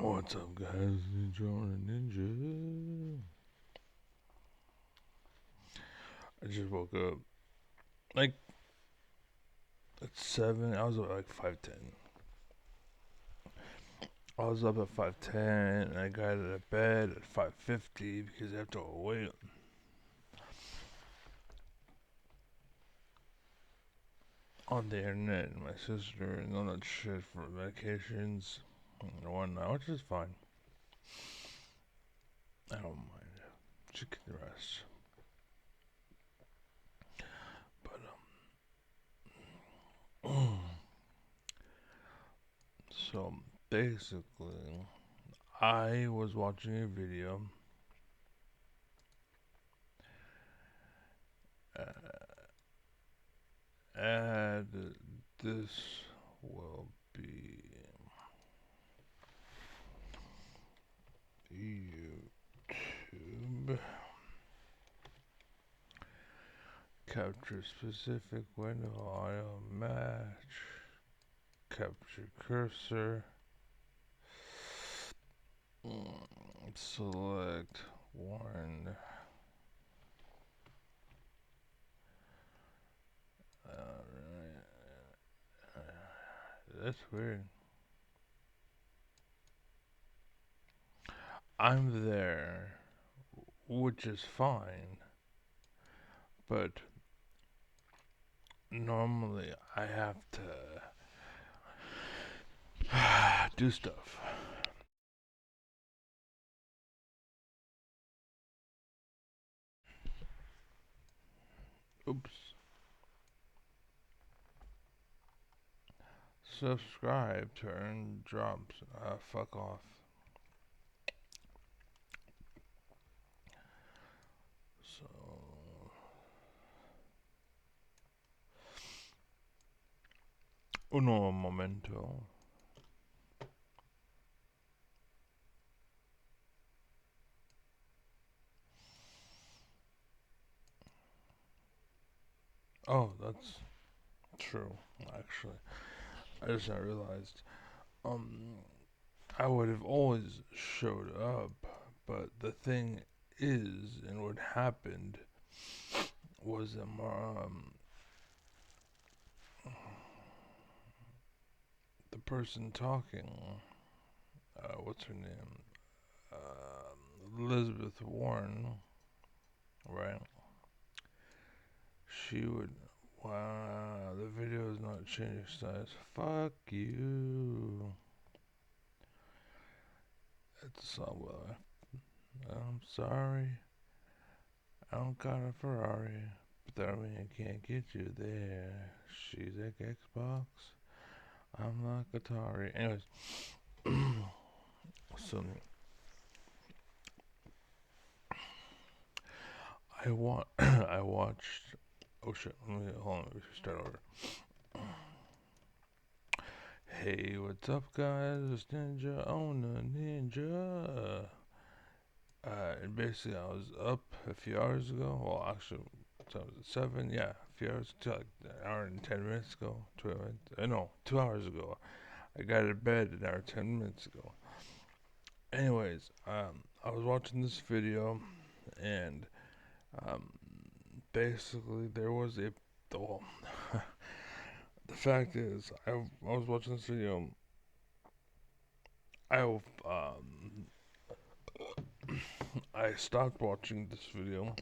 What's up, guys? Ninja. I just woke up like at 7. I was up at like 5:10. I was up at 5:10 and I got out of bed at 5:50 because I have to wait on the internet and my sister and all that shit for medications and whatnot, which is fine. I don't mind. Just get the rest. But so basically, I was watching a video. And this will be YouTube. Capture specific window audio match. Capture cursor. Select one. Alright. That's weird. I'm there, which is fine, but normally I have to do stuff. Oops. Subscribe, turn drops. Fuck off. So, uno momento. Oh, that's true, actually. I just now realized. Um, I would have always showed up, but the thing is, and what happened was that the person talking, what's her name? Elizabeth Warren, right? She would, wow, the video is not changing size. Fuck you. It's all well. I'm sorry. I don't got a Ferrari, but that means I can't get you there. She's like Xbox. I'm like Atari. Anyways, so I watched. Oh shit! Hold on. Let me start over. Hey, what's up, guys? It's Ninja on the Ninja. And basically, I was up a few hours ago. Well, actually, so it was 7. Yeah, a few hours, like an hour and 10 minutes ago. 2 minutes. No, 2 hours ago. I got out of bed an hour 10 minutes ago. Anyways, I was watching this video, and um, basically there was a well, the fact is I was watching this video. I I stopped watching this video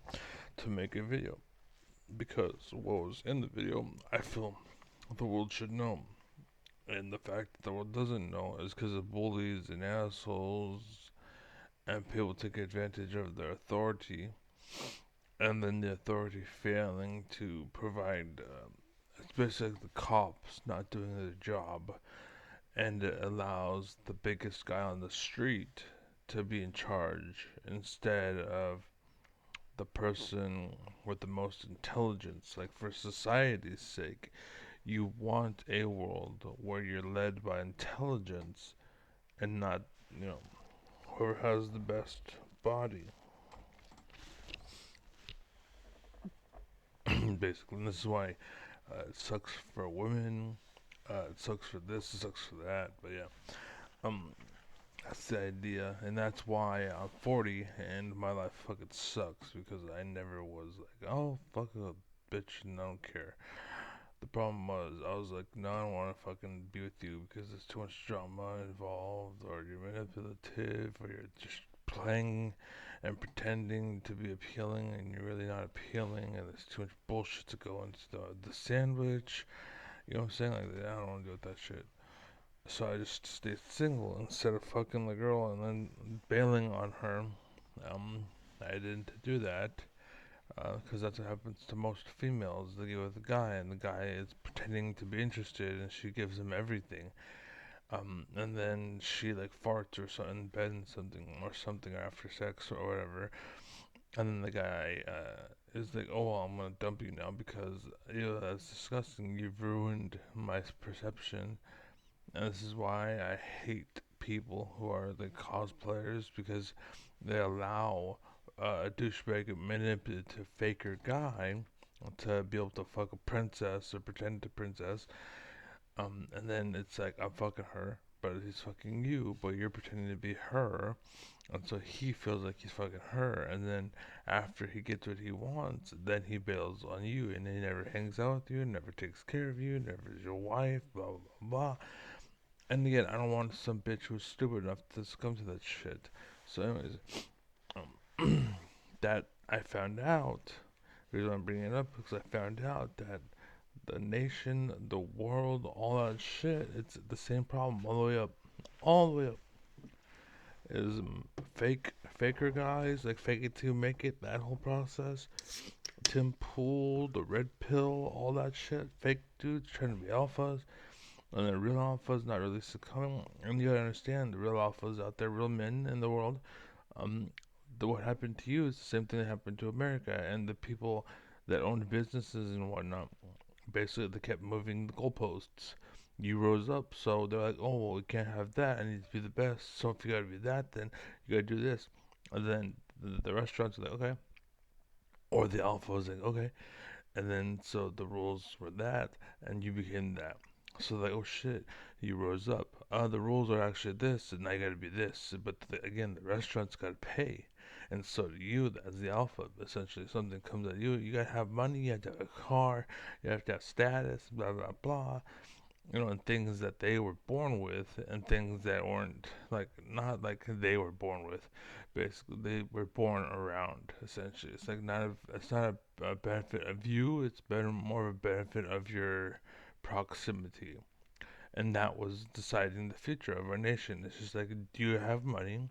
to make a video because what was in the video I feel the world should know, and the fact that the world doesn't know is because of bullies and assholes and people take advantage of their authority, and then the authority failing to provide. It's basically the cops not doing their job, and it allows the biggest guy on the street to be in charge instead of the person with the most intelligence. Like, for society's sake, you want a world where you're led by intelligence and not, you know, whoever has the best body. Basically, and this is why it sucks for women. It sucks for this. It sucks for that. But yeah, um, That's the idea, and that's why I'm 40 and my life fucking sucks because I never was like, oh, fuck a bitch and I don't care. The problem was, I was like, no, I don't want to fucking be with you because there's too much drama involved, or you're manipulative, or you're just playing and pretending to be appealing and you're really not appealing, and there's too much bullshit to go into the sandwich. You know what I'm saying? Like, I don't want to deal with that shit. So I just stayed single instead of fucking the girl and then bailing on her. Um, I didn't do that because that's what happens to most females. They get with a guy, and the guy is pretending to be interested, and she gives him everything. And then she like farts or something in bed and something after sex or whatever. And then the guy is like, "Oh, well, I'm gonna dump you now because that's disgusting. You've ruined my perception." And this is why I hate people who are like cosplayers because they allow a douchebag, manipulative, faker guy to be able to fuck a princess or pretend to princess. And then it's like I'm fucking her, but he's fucking you, but you're pretending to be her, and so he feels like he's fucking her. And then after he gets what he wants, then he bails on you, and he never hangs out with you, never takes care of you, never is your wife, blah blah blah. And again, I don't want some bitch who's stupid enough to succumb to that shit. So, anyways, that I found out. The reason I'm bringing it up because I found out that the nation, the world, all that shit, it's the same problem all the way up, all the way up. Is faker guys like fake it to make it. That whole process. Tim Pool, the red pill, all that shit. Fake dudes trying to be alphas. And the real alphas not really succumbing. And you gotta understand, the real alphas out there, real men in the world, um, what happened to you is the same thing that happened to America and the people that owned businesses and whatnot. Basically, they kept moving the goalposts. You rose up, so they're like, oh, well, we can't have that. I need to be the best. So if you gotta be that, then you gotta do this. And then the restaurants are like, okay. Or the alpha was like, okay. And then so the rules were that, and you became that. So like, oh shit, you rose up. The rules are actually this, and I gotta be this. But again, the restaurant's gotta pay, and so do you as the alpha. Essentially, something comes at you. You gotta have money. You have to have a car. You have to have status. Blah blah blah. And things that they were born with, and things that weren't like not like they were born with. Basically, they were born around. Essentially, it's like it's not a benefit of you. It's better more of a benefit of your proximity, and that was deciding the future of our nation. It's just like, do you have money?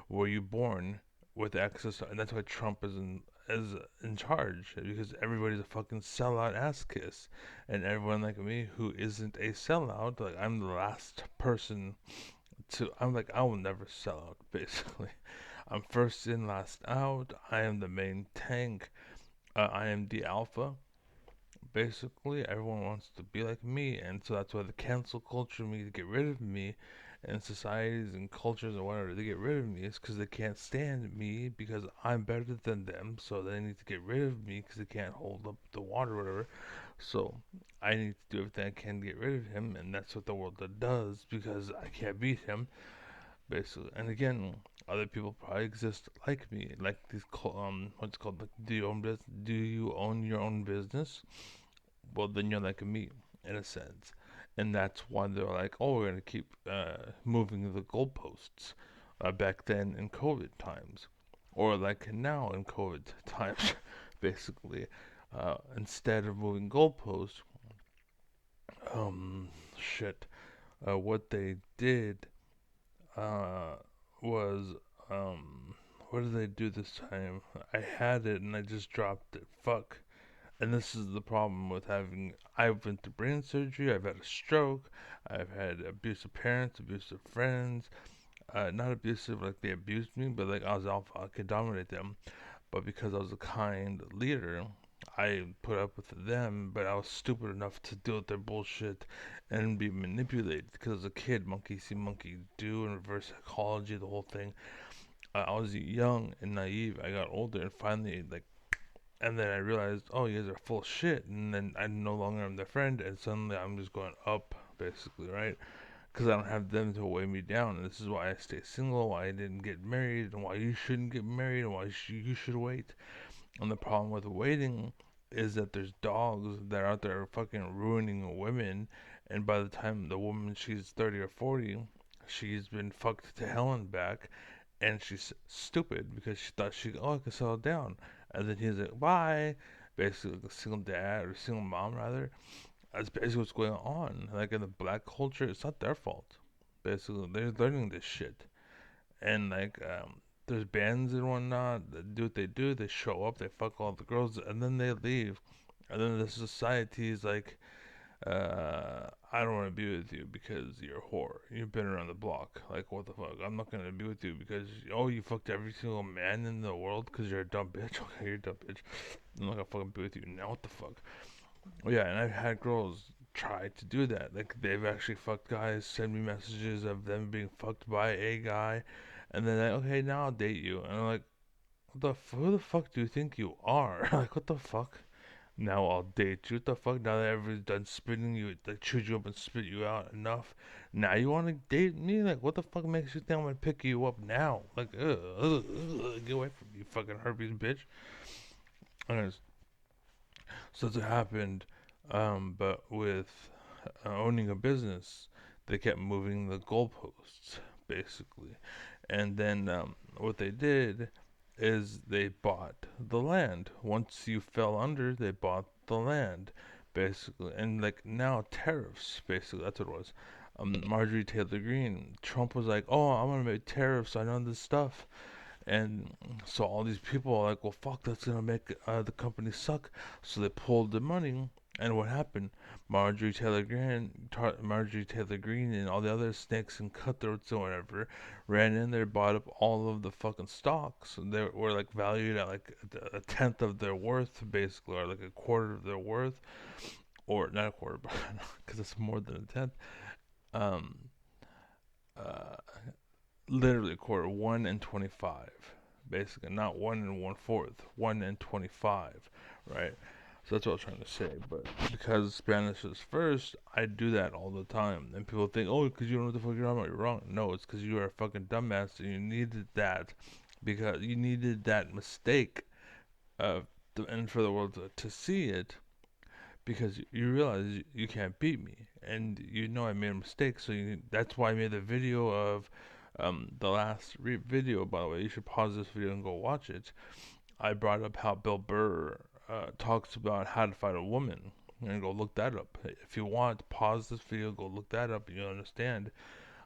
Were you born with access to, and that's why Trump is in charge because everybody's a fucking sellout ass kiss, and everyone like me who isn't a sellout, like I'm the last person to. I'm like I will never sell out. Basically, I'm first in, last out. I am the main tank. I am the alpha. Basically, everyone wants to be like me, and so that's why the cancel culture me to get rid of me, and societies and cultures or whatever they get rid of me is because they can't stand me because I'm better than them. So they need to get rid of me because they can't hold up the water or whatever. So I need to do everything I can to get rid of him, and that's what the world does because I can't beat him basically. And again, other people probably exist like me, like these what's it called, like do you own your own business? Well, then you're like me in a sense, and that's why they're like, oh, we're gonna keep moving the goalposts. Back then in COVID times, or like now in COVID times, basically, instead of moving goalposts, shit. What they did uh, was what did they do this time? I had it and I just dropped it. Fuck. And this is the problem with having. I've been through brain surgery. I've had a stroke. I've had abusive parents, abusive friends. Not abusive like they abused me, but like I was alpha. I could dominate them. But because I was a kind leader, I put up with them. But I was stupid enough to deal with their bullshit and be manipulated. Because as a kid, monkey see, monkey do, and reverse psychology, the whole thing. I was young and naive. I got older and finally like and then I realized, oh, you guys are full of shit. And then I no longer am their friend, and suddenly I'm just going up, basically, right? because I don't have them to weigh me down. And this is why I stay single, why I didn't get married, and why you shouldn't get married, and why you should wait. And the problem with waiting is that there's dogs that are out there fucking ruining women, and by the time the woman she's 30 or 40, she's been fucked to hell and back, and she's stupid because she thought I could settle down, and then he's like, bye. Basically, like a single dad or single mom rather. That's basically what's going on. Like in the black culture, it's not their fault. Basically, they're learning this shit, and like there's bands and whatnot that do what they do. They show up, they fuck all the girls, and then they leave. And then the society is like, I don't want to be with you because you're a whore. You've been around the block. Like, what the fuck? I'm not gonna be with you because, oh, you fucked every single man in the world because you're a dumb bitch. Okay, you're a dumb bitch. I'm not gonna fucking be with you now. What the fuck? Well, yeah, and I've had girls try to do that. Like, they've actually fucked guys, send me messages of them being fucked by a guy, and then like, okay, now I'll date you. And I'm like, who the fuck do you think you are? Like, what the fuck? Now I'll date you. What the fuck? Now that everyone's done spitting you, like chewed you up and spit you out enough. Now you want to date me? Like, what the fuck makes you think I'm gonna pick you up now? Like, get away from me, fucking herpes bitch. Anyways, so that's what happened. But with owning a business, they kept moving the goalposts, basically. And then what they did is they bought the land. Once you fell under, they bought the land, basically. And like now, tariffs, basically, that's what it was. Marjorie Taylor Greene, Trump was like, oh, I'm gonna make tariffs on all this stuff. And so all these people are like, well, fuck, that's gonna make the company suck. So they pulled the money. And what happened? Marjorie Taylor Greene, and all the other snakes and cutthroats or whatever ran in there, bought up all of the fucking stocks. And they were like valued at like a tenth of their worth, basically, or like a quarter of their worth, or not a quarter, but because it's more than a tenth. Um, uh, Literally a quarter, 1 in 25, basically, not 1 and 1/4, 1 in 25, right? So that's what I was trying to say. But because Spanish is first, I do that all the time, and people think, oh, because you don't know what the fuck you're talking about. You're wrong. No, it's because you are a fucking dumbass, and you needed that because you needed that mistake, uh, and for the world to see it, because you realize you can't beat me, and you know I made a mistake. So that's why I made the video of the last video. By the way, you should pause this video and go watch it. I brought up how Bill Burr talks about how to fight a woman, and go look that up. If you want, pause this video, go look that up, and you'll understand.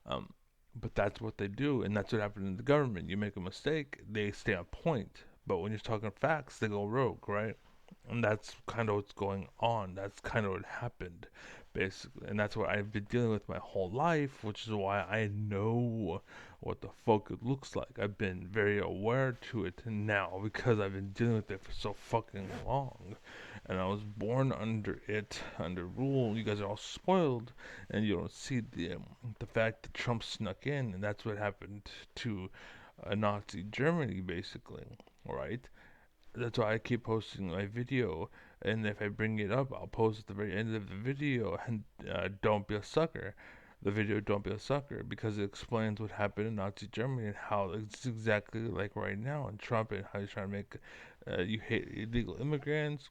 Um, but that's what they do, and that's what happened in the government. You make a mistake, they stay on point. But when you're talking facts, they go rogue, right? And that's kind of what's going on. That's kind of what happened, basically. And that's what I've been dealing with my whole life, which is why I know what the fuck it looks like. I've been very aware to it now because I've been dealing with it for so fucking long. And I was born under it, under rule. You guys are all spoiled, and you don't see the fact that Trump snuck in, and that's what happened to Nazi Germany, basically, right? That's why I keep posting my video, and if I bring it up, I'll post at the very end of the video, and don't be a sucker. The video "Don't Be a Sucker" because it explains what happened in Nazi Germany and how it's exactly like right now in Trump, and how he's trying to make you hate illegal immigrants,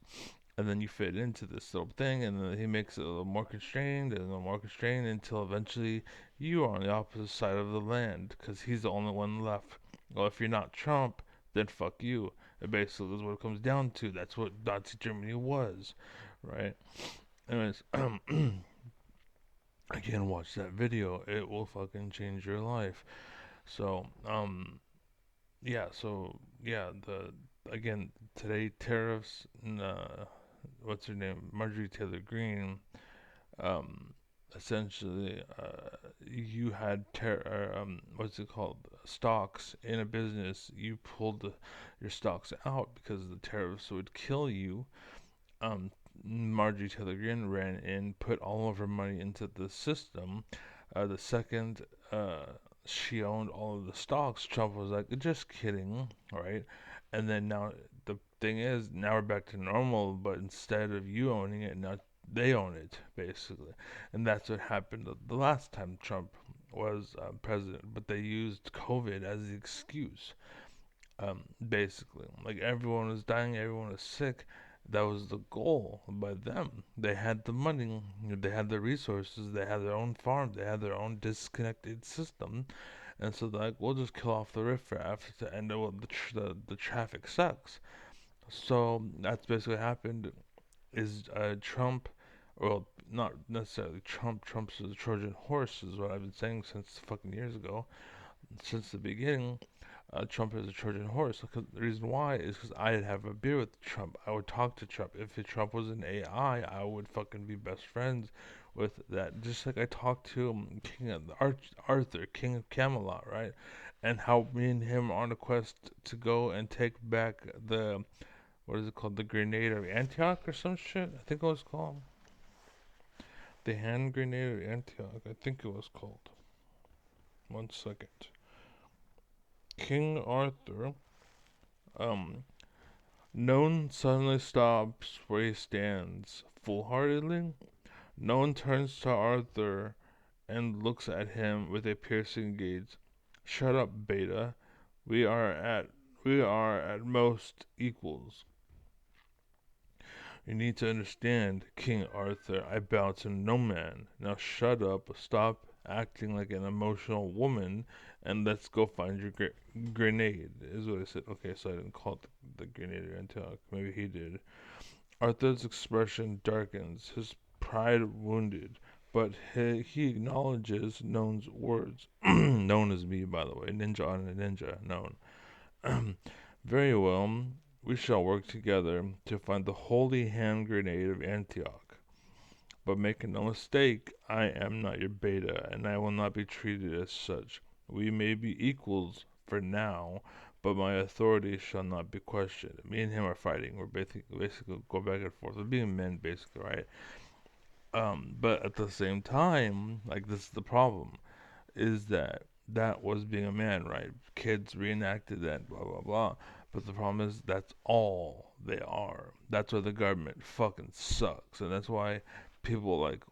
and then you fit into this little thing, and then he makes it a little more constrained and a little more constrained until eventually you are on the opposite side of the land because he's the only one left. Well, if you're not Trump, then fuck you. It basically is what it comes down to. That's what Nazi Germany was, right? Anyways, again, watch that video. It will fucking change your life. So, yeah. So, yeah. The again today tariffs. What's her name? Marjorie Taylor Greene. Um, essentially, you had what's it called? Stocks in a business. You pulled your stocks out because the tariffs would kill you. um, Marjorie Taylor Greene ran in, put all of her money into the system. The second she owned all of the stocks, Trump was like, just kidding, right? And then now the thing is, now we're back to normal, but instead of you owning it, now they own it basically, and that's what happened the last time Trump was president. But they used COVID as the excuse. Basically, like everyone was dying, everyone was sick. That was the goal by them. They had the money, they had the resources, they had their own farm, they had their own disconnected system, and so they're like, we'll just kill off the riffraff to end well, the traffic sucks. So that's basically what happened. Is Trump, well, not necessarily Trump. Trump's the Trojan horse is what I've been saying since fucking years ago, since the beginning. Trump is a Trojan horse. Because the reason why is because I'd have a beer with Trump. I would talk to Trump. If Trump was an AI, I would fucking be best friends with that. Just like I talked to Arthur, King of Camelot, right? And how me and him are on a quest to go and take back the, what is it called? The Grenade of Antioch or some shit? I think it was called. The Hand Grenade of Antioch. I think it was called. One second. King Arthur. Um, No one suddenly stops where he stands, foolhardily. No one turns to Arthur and looks at him with a piercing gaze. Shut up, Beta. We are at we are at most equals. You need to understand, King Arthur. I bow to no man. Now shut up, stop acting like an emotional woman, and let's go find your grenade. Is what I said. Okay, so I didn't call it the grenade until maybe he did. Arthur's expression darkens, his pride wounded, but he acknowledges Known's words. Known as me, by the way, ninja on a ninja, known. Very well, we shall work together to find the holy hand grenade of Antioch. But make no mistake, I am not your beta, and I will not be treated as such. We may be equals for now, but my authority shall not be questioned. Me and him are fighting. We're basically go back and forth. We're being men, basically, right? But at the same time, like this is the problem, is that that was being a man, right? Kids reenacted that, blah blah blah. But the problem is that's all they are. That's why the government fucking sucks, and that's why people like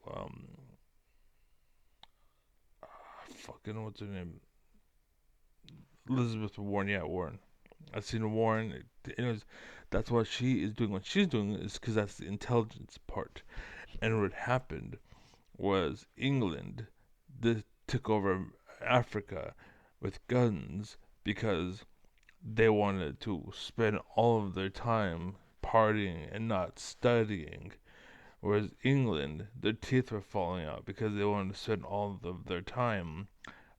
fucking what's her name, Elizabeth Warren. Yeah, Warren. I've seen Warren. Anyways, that's why she is doing what she's doing is because that's the intelligence part. And what happened was England took over Africa with guns because they wanted to spend all of their time partying and not studying. Whereas England, their teeth were falling out because they wanted to spend all of their time,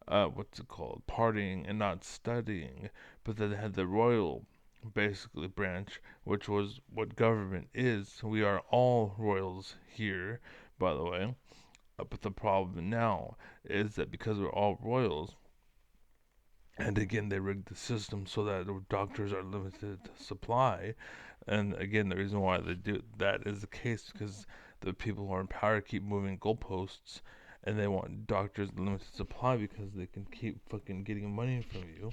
what's it called, partying and not studying. But then they had the royal, basically, branch, which was what government is. We are all royals here, by the way. But the problem now is that because we're all royals, and again, they rigged the system so that doctors are limited supply. And again, the reason why they do that is the case because the people who are in power keep moving goalposts, and they want doctors limited supply because they can keep fucking getting money from you.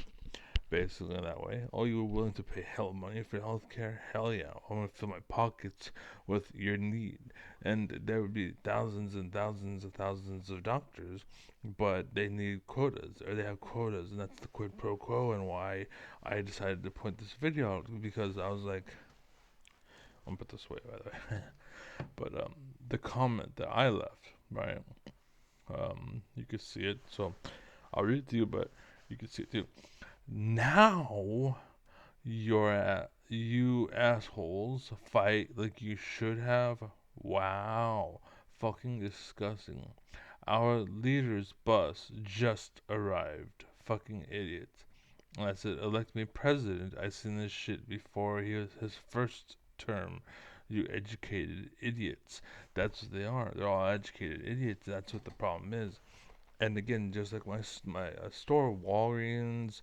Basically, that way. Oh, you were willing to pay hell money for healthcare? Hell yeah. I'm gonna fill my pockets with your need. And there would be thousands and thousands and thousands of doctors, but they need quotas, or they have quotas, and that's the quid pro quo, and why I decided to point this video out, because I was like, I'm gonna put this away, by the way. But, the comment that I left, right? You can see it, so I'll read it to you, but you can see it too. Now you assholes fight like you should have. Wow, fucking disgusting. Our leader's bus just arrived. Fucking idiots. I said, elect me president. I seen this shit before he was his first term. You educated idiots. That's what they are. They're all educated idiots. That's what the problem is. And again, just like my store, Walgreens,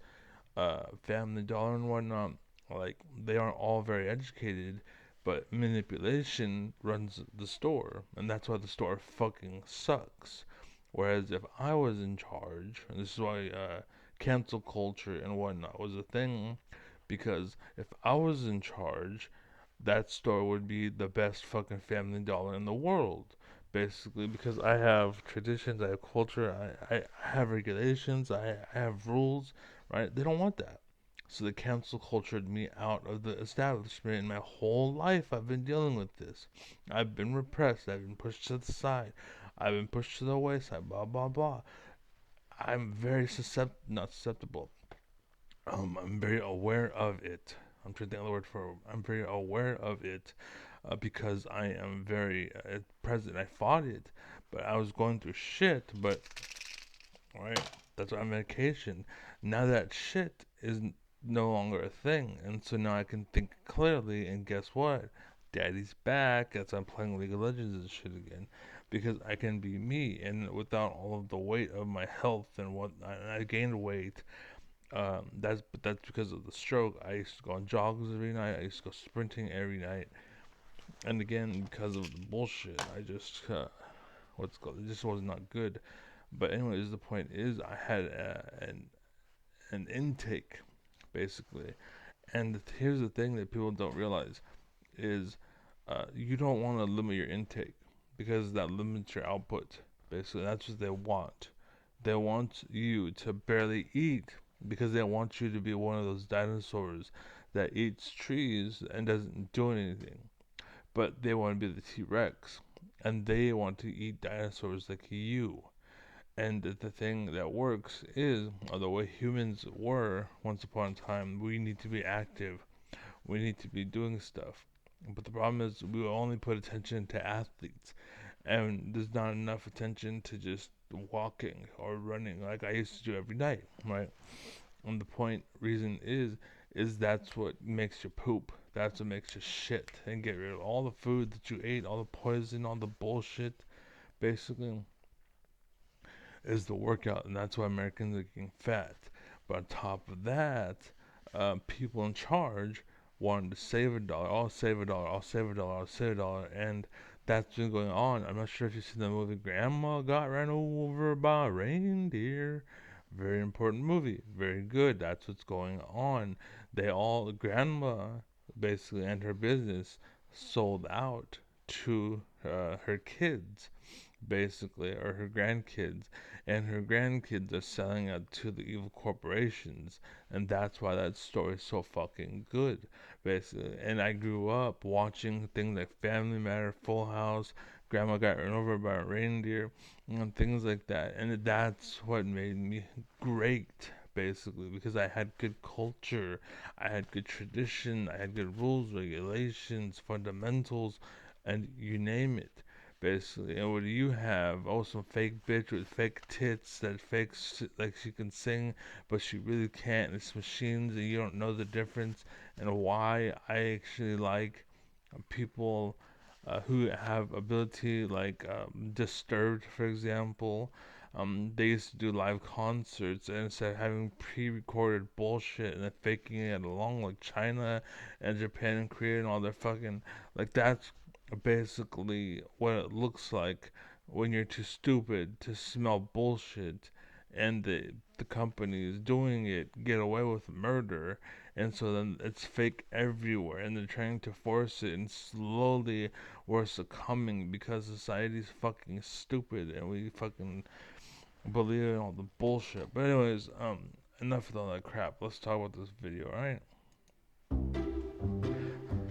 Family Dollar and whatnot, like they aren't all very educated, but manipulation runs the store, and that's why the store fucking sucks. Whereas if I was in charge, and this is why cancel culture and whatnot was a thing, because if I was in charge, that store would be the best fucking Family Dollar in the world. Basically, because I have traditions, I have culture, I have regulations, I have rules, right? They don't want that. So they cancel cultured me out of the establishment. And my whole life, I've been dealing with this. I've been repressed. I've been pushed to the side. I've been pushed to the wayside. Blah blah blah. I'm very not susceptible. I'm very aware of it. I'm trying to think of the word for. I'm very aware of it because I am very present. I fought it, but I was going through shit. But right, that's why I'm on medication. Now that shit is no longer a thing, and so now I can think clearly. And guess what? Daddy's back as I'm playing League of Legends and shit again, because I can be me, and without all of the weight of my health and what I gained weight. That's because of the stroke. I used to go on jogs every night. I used to go sprinting every night, and again because of the bullshit, I just what's called it just was not good. But anyways, the point is, I had an intake basically, and here's the thing that people don't realize is you don't want to limit your intake because that limits your output. Basically, that's what they want. They want you to barely eat because they want you to be one of those dinosaurs that eats trees and doesn't do anything. But they want to be the T Rex and they want to eat dinosaurs like you. And the thing that works is, or the way humans were once upon a time, we need to be active. We need to be doing stuff. But the problem is, we will only put attention to athletes, and there's not enough attention to just walking or running like I used to do every night, right? And the point, reason is that's what makes you poop. That's what makes you shit and get rid of all the food that you ate, all the poison, all the bullshit. Basically, is the workout, and that's why Americans are getting fat. But on top of that, people in charge wanted to save a dollar. I'll save a dollar. I'll save a dollar. I'll save a dollar, and that's been going on. I'm not sure if you've seen the movie Grandma Got Ran Over by a Reindeer. Very important movie. Very good. That's what's going on. Grandma basically and her business sold out to her kids basically, or her grandkids, and her grandkids are selling it to the evil corporations, and that's why that story is so fucking good, basically. And I grew up watching things like Family Matter, Full House, Grandma Got Run Over by a Reindeer, and things like that, and that's what made me great. Basically, because I had good culture, I had good tradition, I had good rules, regulations, fundamentals, and you name it basically. And what do you have? Oh, some fake bitch with fake tits that like she can sing, but she really can't. It's machines, and you don't know the difference. And why I actually like people who have ability, like Disturbed, for example. They used to do live concerts, and instead of having pre-recorded bullshit and then faking it along, like China and Japan and Korea and all their fucking, like, that's basically what it looks like when you're too stupid to smell bullshit, and the companies doing it get away with murder, and so then it's fake everywhere, and they're trying to force it, and slowly we're succumbing because society's fucking stupid and we fucking believe in all the bullshit. But anyways, enough of all that crap. Let's talk about this video, alright?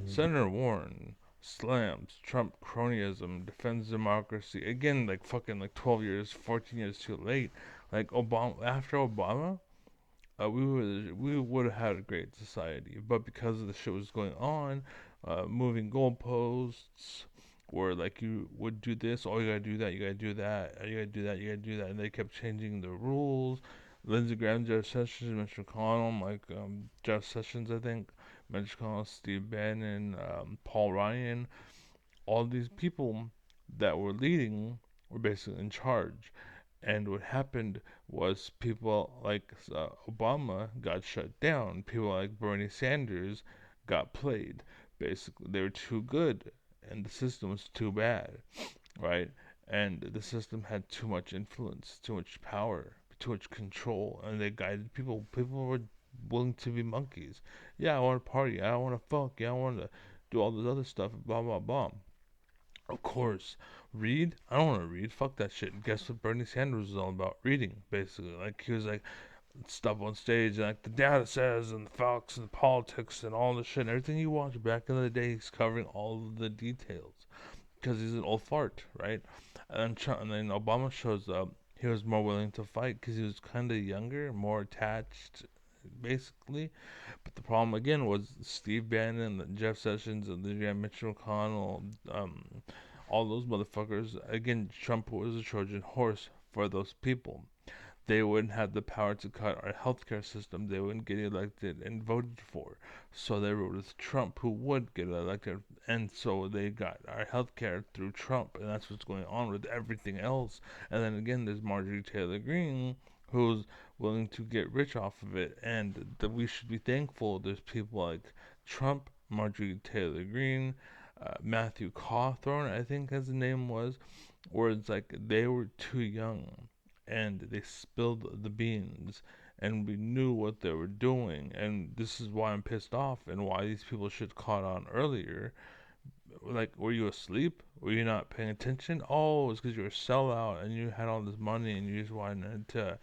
Senator Warren slams Trump cronyism, defends democracy. Again, like fucking like 12 years, 14 years too late. Like Obama, after Obama, we would have had a great society. But because of the shit was going on, moving goalposts, where like you would do this, oh you gotta do that, you gotta do that, you gotta do that, you gotta do that, and they kept changing the rules. Lindsey Graham, Jeff Sessions, Mitch McConnell, Jeff Sessions, I think, Mitch McConnell, Steve Bannon, Paul Ryan, all these people that were leading were basically in charge. And what happened was people like Obama got shut down. People like Bernie Sanders got played. Basically, they were too good, and the system was too bad, right? And the system had too much influence, too much power, too much control, and they guided people. People were willing to be monkeys. Yeah, I want to party. I want to fuck. Yeah, I want to do all this other stuff, blah blah blah. Of course, read. I don't want to read. Fuck that shit. Guess what Bernie Sanders was all about? Reading, basically. Like he was like stuff on stage, and like the data says, and the facts, and the politics, and all the shit, and everything you watch back in the day. He's covering all of the details because he's an old fart, right? And then Obama shows up. He was more willing to fight because he was kind of younger, more attached, basically. But the problem again was Steve Bannon, and Jeff Sessions, and the Mitch McConnell, all those motherfuckers. Again, Trump was a Trojan horse for those people. They wouldn't have the power to cut our healthcare system. They wouldn't get elected and voted for. So they wrote with Trump, who would get elected, and so they got our healthcare through Trump, and that's what's going on with everything else. And then again, there's Marjorie Taylor Greene, who's willing to get rich off of it, and that we should be thankful. There's people like Trump, Marjorie Taylor Greene, Matthew Cawthorn, I think his name was, where it's like they were too young and they spilled the beans and we knew what they were doing, and this is why I'm pissed off and why these people should caught on earlier. Like, were you asleep? Were you not paying attention? Oh, it's because you were a sellout and you had all this money and you just wanted to,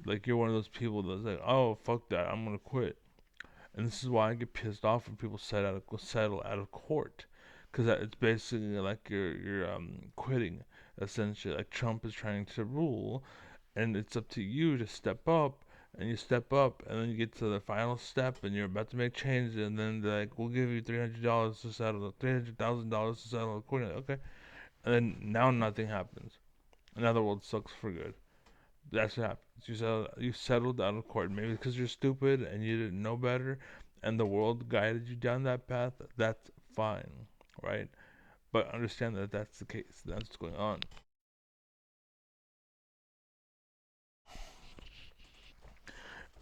like, you're one of those people that's like, oh, fuck that, I'm gonna quit. And this is why I get pissed off when people settle out of court, because it's basically like you're quitting, essentially. Like Trump is trying to rule, and it's up to you to step up, and you step up, and then you get to the final step, and you're about to make change, and then they're like, we'll give you $300 to settle, $300,000 to settle accordingly. Okay, and then now nothing happens. In other words, sucks for good. That's what happens. You settled out of court, maybe because you're stupid and you didn't know better, and the world guided you down that path. That's fine, right? But understand that that's the case. That's what's going on.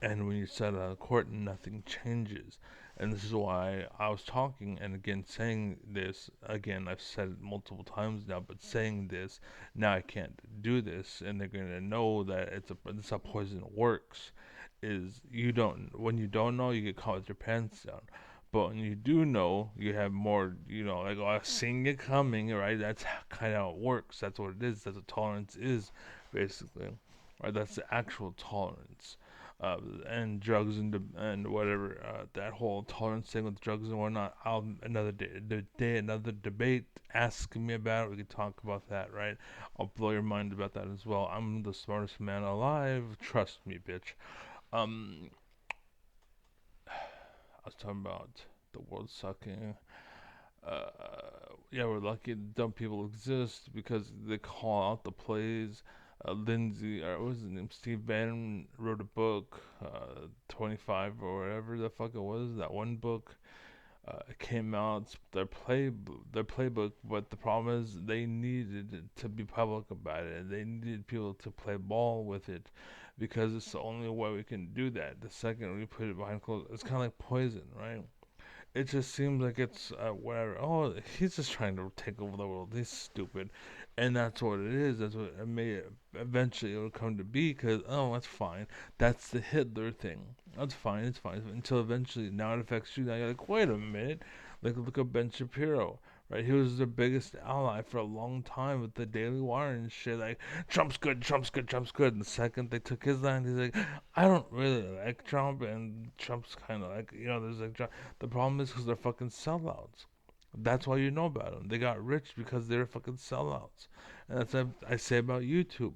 And when you settle out of court, nothing changes. And this is why I was talking, and again, saying this, again, I've said it multiple times now, but saying this, now I can't do this, and they're going to know that it's how poison works. Is you don't, when you don't know, you get caught with your pants down. But when you do know, you have more, like, oh, I've seen it coming, right? That's kind of how it works. That's what it is. That's what tolerance is, basically. Right? That's the actual tolerance, and drugs and whatever, that whole tolerance thing with drugs and whatnot. I'll another debate. Ask me about it. We can talk about that, right? I'll blow your mind about that as well. I'm the smartest man alive. Trust me, bitch. Um, I was talking about the world sucking. Uh, yeah, we're lucky dumb people exist because they call out the plays. Lindsay, or what was his name? Steve Bannon wrote a book, 25 or whatever the fuck it was. That one book, it came out. It's their playbook. But the problem is they needed it to be public about it. They needed people to play ball with it, because it's the only way we can do that. The second we put it behind closed, it's kind of like poison, right? It just seems like it's whatever. Oh, he's just trying to take over the world. He's stupid, and that's what it is. That's what it may eventually it'll come to be. Because oh, that's fine. That's the Hitler thing. That's fine. It's fine until eventually now it affects you. Now you're like, wait a minute. Like look at Ben Shapiro. Right, he was their biggest ally for a long time with the Daily Wire and shit. Like Trump's good, Trump's good, Trump's good. And the second they took his line, he's like, I don't really like Trump, and Trump's kind of like, there's like the problem is because they're fucking sellouts. That's why you know about them. They got rich because they're fucking sellouts. And that's what I say about YouTube.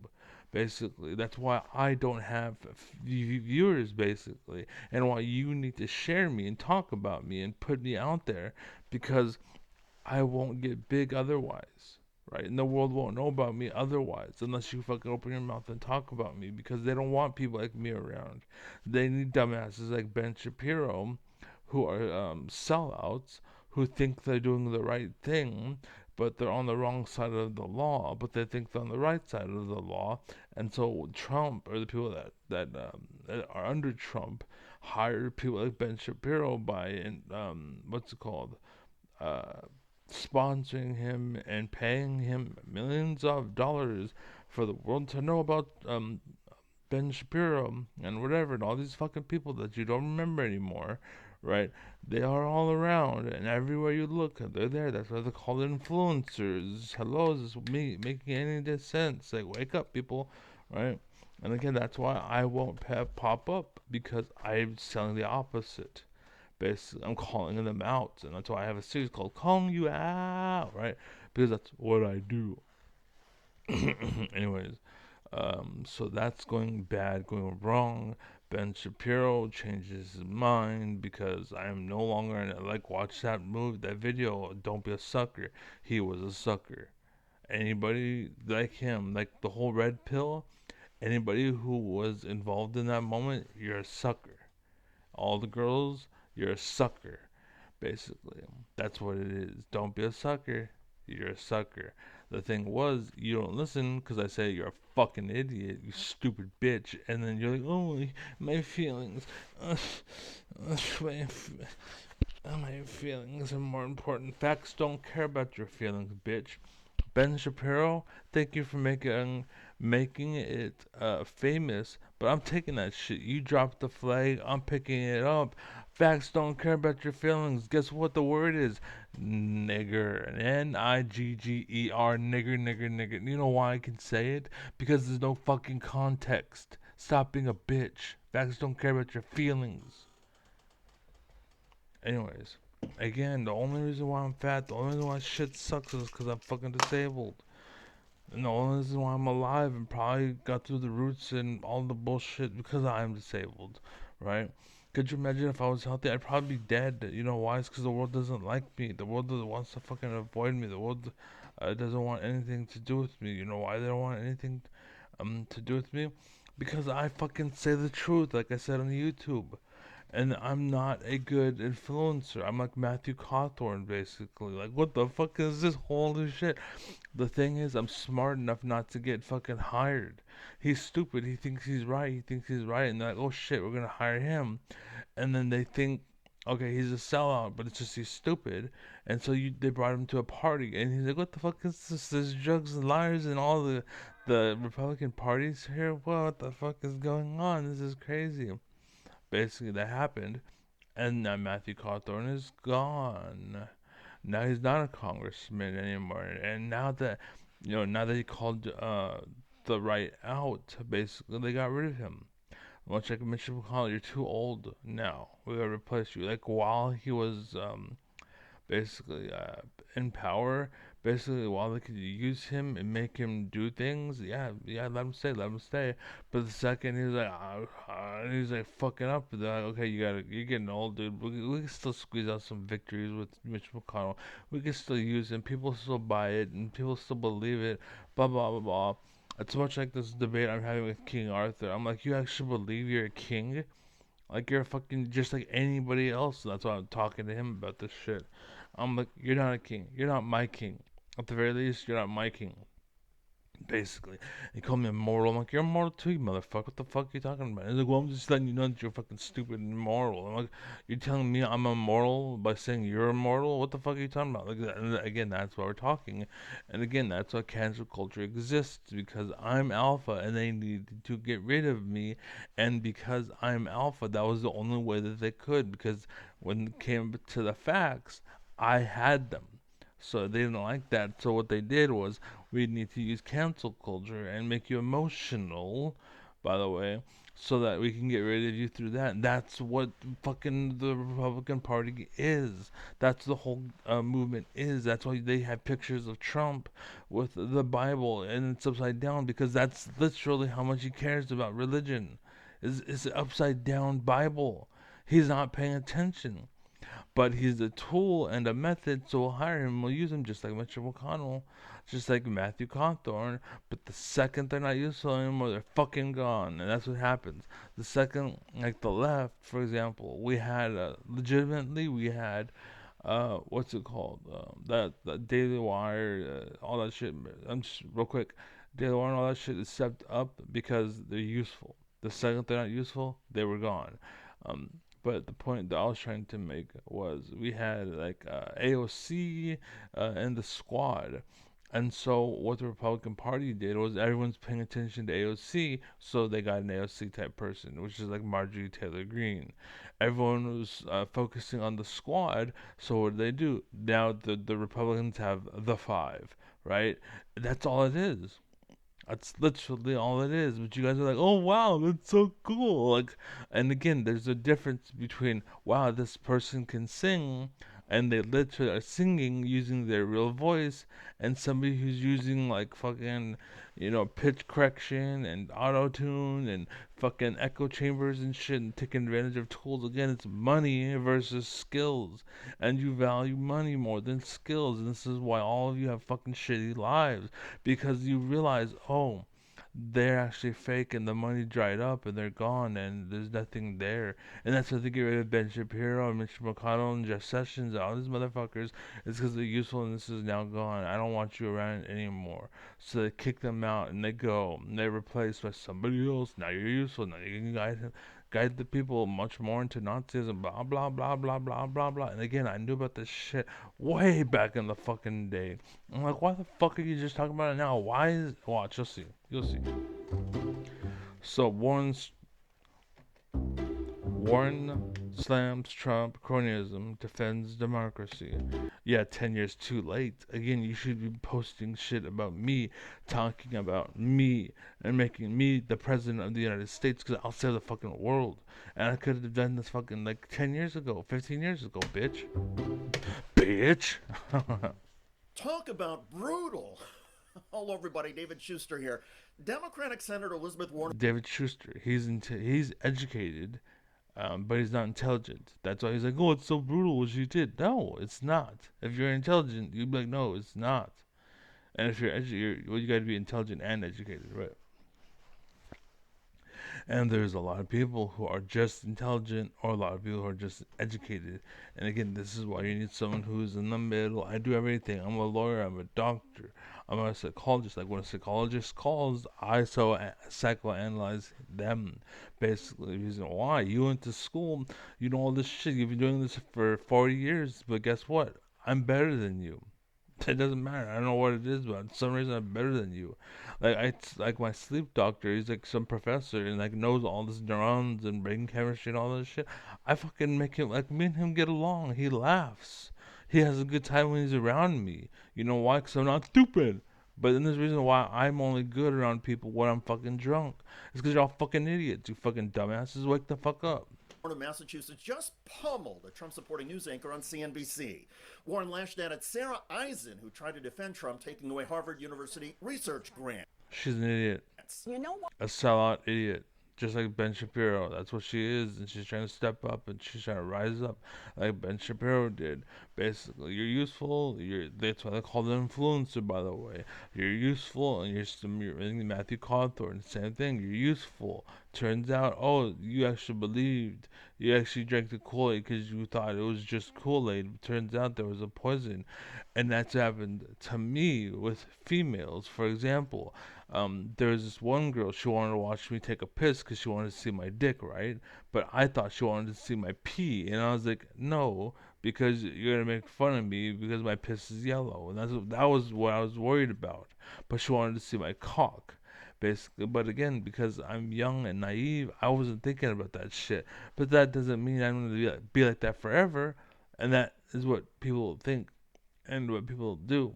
Basically, that's why I don't have viewers, basically, and why you need to share me and talk about me and put me out there, because I won't get big otherwise. Right? And the world won't know about me otherwise unless you fucking open your mouth and talk about me, because they don't want people like me around. They need dumbasses like Ben Shapiro, who are sellouts, who think they're doing the right thing, but they're on the wrong side of the law, but they think they're on the right side of the law. And so Trump, or the people that are under Trump, hire people like Ben Shapiro by, what's it called? Uh, Sponsoring him and paying him millions of dollars for the world to know about Ben Shapiro and whatever, and all these fucking people that you don't remember anymore, right? They are all around, and everywhere you look, they're there. That's why they're called influencers. Hello, is this me making any of this sense? Like, wake up, people, right? And again, that's why I won't pop up, because I'm selling the opposite. Basically, I'm calling them out, and that's why I have a series called "Calling You Out," right? Because that's what I do. Anyways, so that's going bad, going wrong. Ben Shapiro changes his mind because I am no longer in it. Like, watch that that video. Don't be a sucker. He was a sucker. Anybody like him, like the whole red pill, anybody who was involved in that moment, you're a sucker. All the girls, you're a sucker. Basically, that's what it is. Don't be a sucker. You're a sucker. The thing was, you don't listen because I say you're a fucking idiot, you stupid bitch, and then you're like, oh, my feelings. My, my feelings are more important. Facts don't care about your feelings, bitch. Ben Shapiro, thank you for making it famous, but I'm taking that shit. You dropped the flag, I'm picking it up. Facts don't care about your feelings. Guess what the word is? Nigger. Nigger, nigger, nigger, nigger. You know why I can say it? Because there's no fucking context. Stop being a bitch. Facts don't care about your feelings. Anyways, again, the only reason why I'm fat, the only reason why shit sucks is because I'm fucking disabled. And the only reason why I'm alive and probably got through the roots and all the bullshit because I am disabled, right? Could you imagine if I was healthy? I'd probably be dead. You know why? It's because the world doesn't like me. The world wants to fucking avoid me. The world doesn't want anything to do with me. You know why they don't want anything to do with me? Because I fucking say the truth, like I said on YouTube. And I'm not a good influencer. I'm like Matthew Cawthorn, basically. Like, what the fuck is this holy shit? The thing is, I'm smart enough not to get fucking hired. He's stupid. He thinks he's right. He thinks he's right. And they're like, oh shit, we're gonna hire him. And then they think, okay, he's a sellout, but it's just he's stupid. And so they brought him to a party, and he's like, what the fuck is this? There's drugs and liars and all the Republican parties here. What the fuck is going on? This is crazy. Basically, that happened, and now Matthew Cawthorn is gone. Now he's not a congressman anymore, and now that he called the right out, basically they got rid of him. Much like Mitch McConnell, you're too old now. We gotta replace you. Like while he was basically in power, basically while they could use him and make him do things, yeah, let him stay. But the second he's like fucking up, they're like, okay, you're getting old, dude. We can still squeeze out some victories with Mitch McConnell. We can still use him. People still buy it and people still believe it. Blah blah blah blah. It's much like this debate I'm having with King Arthur. I'm like, you actually believe you're a king? Like you're fucking just like anybody else. That's why I'm talking to him about this shit. I'm like, you're not a king. You're not my king. At the very least, you're not my king. Basically, he called me immortal. I'm like, you're immortal too, you motherfucker. What the fuck are you talking about? He's like, well, I'm just letting you know that you're fucking stupid and immoral. I'm like, you're telling me I'm immortal by saying you're immortal? What the fuck are you talking about? Like, and again, that's why we're talking. And again, that's why cancel culture exists because I'm alpha and they need to get rid of me. And because I'm alpha, that was the only way that they could. Because when it came to the facts, I had them. So they didn't like that. So what they did was we need to use cancel culture and make you emotional, by the way, so that we can get rid of you through that. And that's what fucking the Republican Party is. That's the whole movement is. That's why they have pictures of Trump with the Bible and it's upside down because that's literally how much he cares about religion. Is an upside down Bible. He's not paying attention. But he's a tool and a method, so we'll hire him. We'll use him just like Mitch McConnell, just like Matthew Cawthorn. But the second they're not useful anymore, they're fucking gone, and that's what happens. The second, like the left, for example, we had legitimately we had what's it called? That Daily Wire, all that shit. I'm just real quick. Daily Wire and all that shit is stepped up because they're useful. The second they're not useful, they were gone. Um, but the point that I was trying to make was we had like AOC and the Squad, And so what the Republican Party did was everyone's paying attention to AOC, so they got an AOC type person, which is like Marjorie Taylor Greene. Everyone was focusing on the squad, so what did they do? Now the Republicans have the five, right? That's all it is. That's literally all it is. But you guys are like, oh wow, that's so cool. Like, and again, there's a difference between wow, this person can sing, and they literally are singing using their real voice, and somebody who's using like fucking, pitch correction and auto tune and fucking echo chambers and shit, and taking advantage of tools. Again, it's money versus skills, and you value money more than skills, and this is why all of you have fucking shitty lives because you realize, oh, they're actually fake and the money dried up and they're gone and there's nothing there. And that's why they get rid of Ben Shapiro and Mitch McConnell and Jeff Sessions and all these motherfuckers. It's because they're useful and this is now gone. I don't want you around anymore. So they kick them out and they go and they're replaced by somebody else. Now you're useful. Now you can guide the people much more into Nazism, blah blah blah blah blah blah blah. And again, I knew about this shit way back in the fucking day. I'm like, why the fuck are you just talking about it now? Why is watch? You'll see. You'll see. So Warren slams Trump cronyism, defends democracy. Yeah, 10 years too late. Again, you should be posting shit about me, talking about me, and making me the president of the United States because I'll save the fucking world. And I could have done this fucking like 10 years ago, 15 years ago, bitch. Bitch. Talk about brutal. Hello, everybody. David Schuster here. Democratic Senator Elizabeth Warren. David Schuster. He's educated, but he's not intelligent. That's why he's like, oh, it's so brutal what you did. No, it's not. If you're intelligent, you'd be like, no, it's not. And if well, you got to be intelligent and educated, right? And there's a lot of people who are just intelligent or a lot of people who are just educated. And again, this is why you need someone who's in the middle. I do everything. I'm a lawyer, I'm a doctor, I'm a psychologist. Like when a psychologist calls, I psychoanalyze them. Basically, the reason why you went to school, you know all this shit. You've been doing this for 40 years, but guess what? I'm better than you. It doesn't matter. I don't know what it is, but for some reason I'm better than you. Like my sleep doctor. He's like some professor and like knows all this neurons and brain chemistry and all this shit. I fucking make him like me and him get along. He laughs. He has a good time when he's around me. You know why? Because I'm not stupid. But then there's a reason why I'm only good around people when I'm fucking drunk. It's because you're all fucking idiots. You fucking dumbasses. Wake the fuck up. Of Massachusetts just pummeled a Trump supporting news anchor on CNBC. Warren lashed out at Sarah Eisen, who tried to defend Trump taking away Harvard University research grants. She's an idiot. You know what? A sellout idiot. Just like Ben Shapiro. That's what she is. And she's trying to step up and she's trying to rise up like Ben Shapiro did. Basically, you're useful. That's why they call them influencer, by the way. You're useful and you're Matthew Cawthorn. Same thing. You're useful. Turns out, oh, you actually believed. You actually drank the Kool-Aid because you thought it was just Kool-Aid. Turns out there was a poison. And that's happened to me with females. For example, there was this one girl, she wanted to watch me take a piss because she wanted to see my dick, right? But I thought she wanted to see my pee. And I was like, no, because you're going to make fun of me because my piss is yellow. And that was what I was worried about. But she wanted to see my cock. Basically, but again, because I'm young and naive, I wasn't thinking about that shit. But that doesn't mean I'm gonna be like that forever, and that is what people think and what people do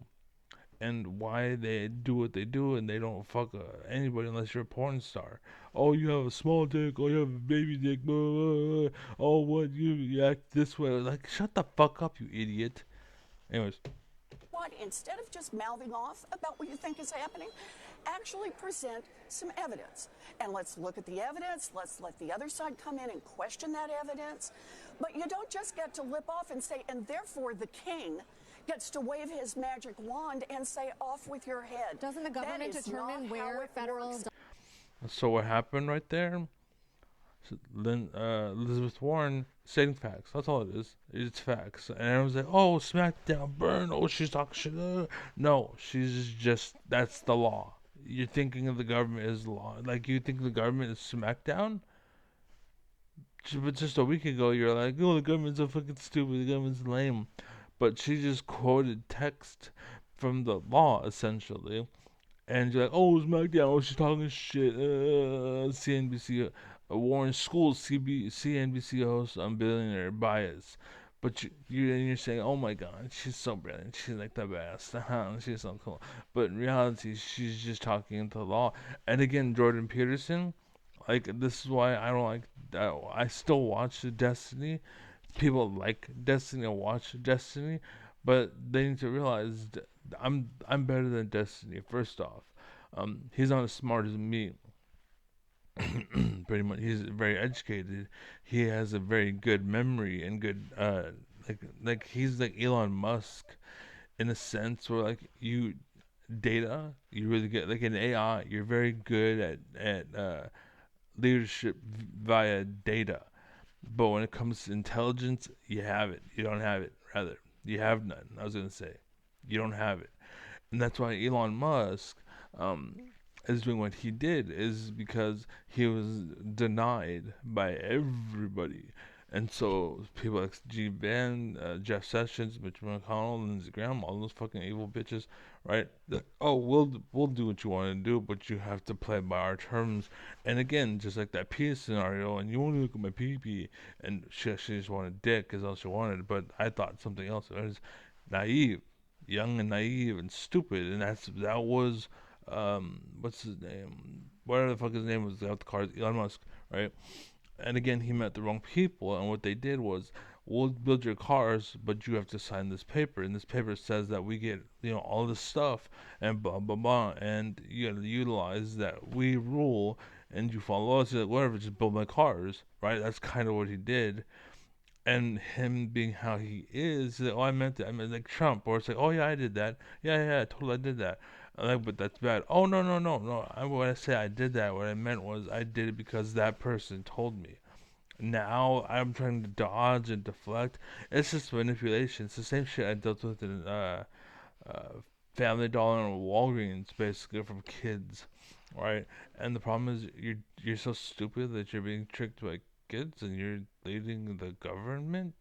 and why they do what they do and they don't fuck anybody unless you're a porn star. Oh, you have a small dick. Oh, you have a baby dick. Blah, blah, blah. Oh, what you act this way? Like, shut the fuck up, you idiot. Anyways. What, instead of just mouthing off about what you think is happening, actually present some evidence. And let's look at the evidence. Let's let the other side come in and question that evidence. But you don't just get to lip off and say, and therefore the king gets to wave his magic wand and say, off with your head. Doesn't the government determine where federal... So what happened right there? So then Elizabeth Warren saying facts. That's all it is. It's facts. And everyone's like, oh, SmackDown, burn. Oh, she's talking shit. No, she's just, that's the law. You're thinking of the government as law. Like, you think the government is SmackDown? But just a week ago, you're like, oh, the government's so fucking stupid. The government's lame. But she just quoted text from the law, essentially. And you're like, oh, SmackDown, oh, she's talking shit. CNBC, Warren School, CNBC host on billionaire bias. But you're saying, oh my god, she's so brilliant. She's like the best. She's so cool. But in reality, she's just talking into the law. And again, Jordan Peterson, like, this is why I don't like. I still watch Destiny. People like Destiny, watch Destiny, but they need to realize that I'm better than Destiny. First off, he's not as smart as me. Pretty much, he's very educated. He has a very good memory and good like he's like Elon Musk in a sense where like you really get like in AI. You're very good at leadership via data. But when it comes to intelligence, you have it. You don't have it. Rather, you have none. I was gonna say, you don't have it, and that's why Elon Musk um, is doing what he did is because he was denied by everybody. And so people like G. Van, Jeff Sessions, Mitch McConnell, Lindsey Graham, all those fucking evil bitches, right? Oh, we'll do what you want to do, but you have to play by our terms. And again, just like that P scenario, and you want to look at my pee, and she just wanted dick, is all she wanted. But I thought something else. It was naive, young and naive and stupid, and that was what's his name? Whatever the fuck his name was out the cars, Elon Musk, right? And again, he met the wrong people, and what they did was, we'll build your cars, but you have to sign this paper, and this paper says that we get, all this stuff, and blah blah blah, and you gotta utilize that we rule, and you follow us. You're like, whatever, just build my cars, right? That's kind of what he did. And him being how he is, like, oh, I meant that. I meant like Trump, or it's like, oh yeah, I did that. Yeah, totally, I did that. I'm like, but that's bad. Oh no. When I say I did that, what I meant was I did it because that person told me. Now I'm trying to dodge and deflect. It's just manipulation. It's the same shit I dealt with in uh, Family Dollar and Walgreens, basically from kids, right? And the problem is you're so stupid that you're being tricked by kids, and you're leading the government,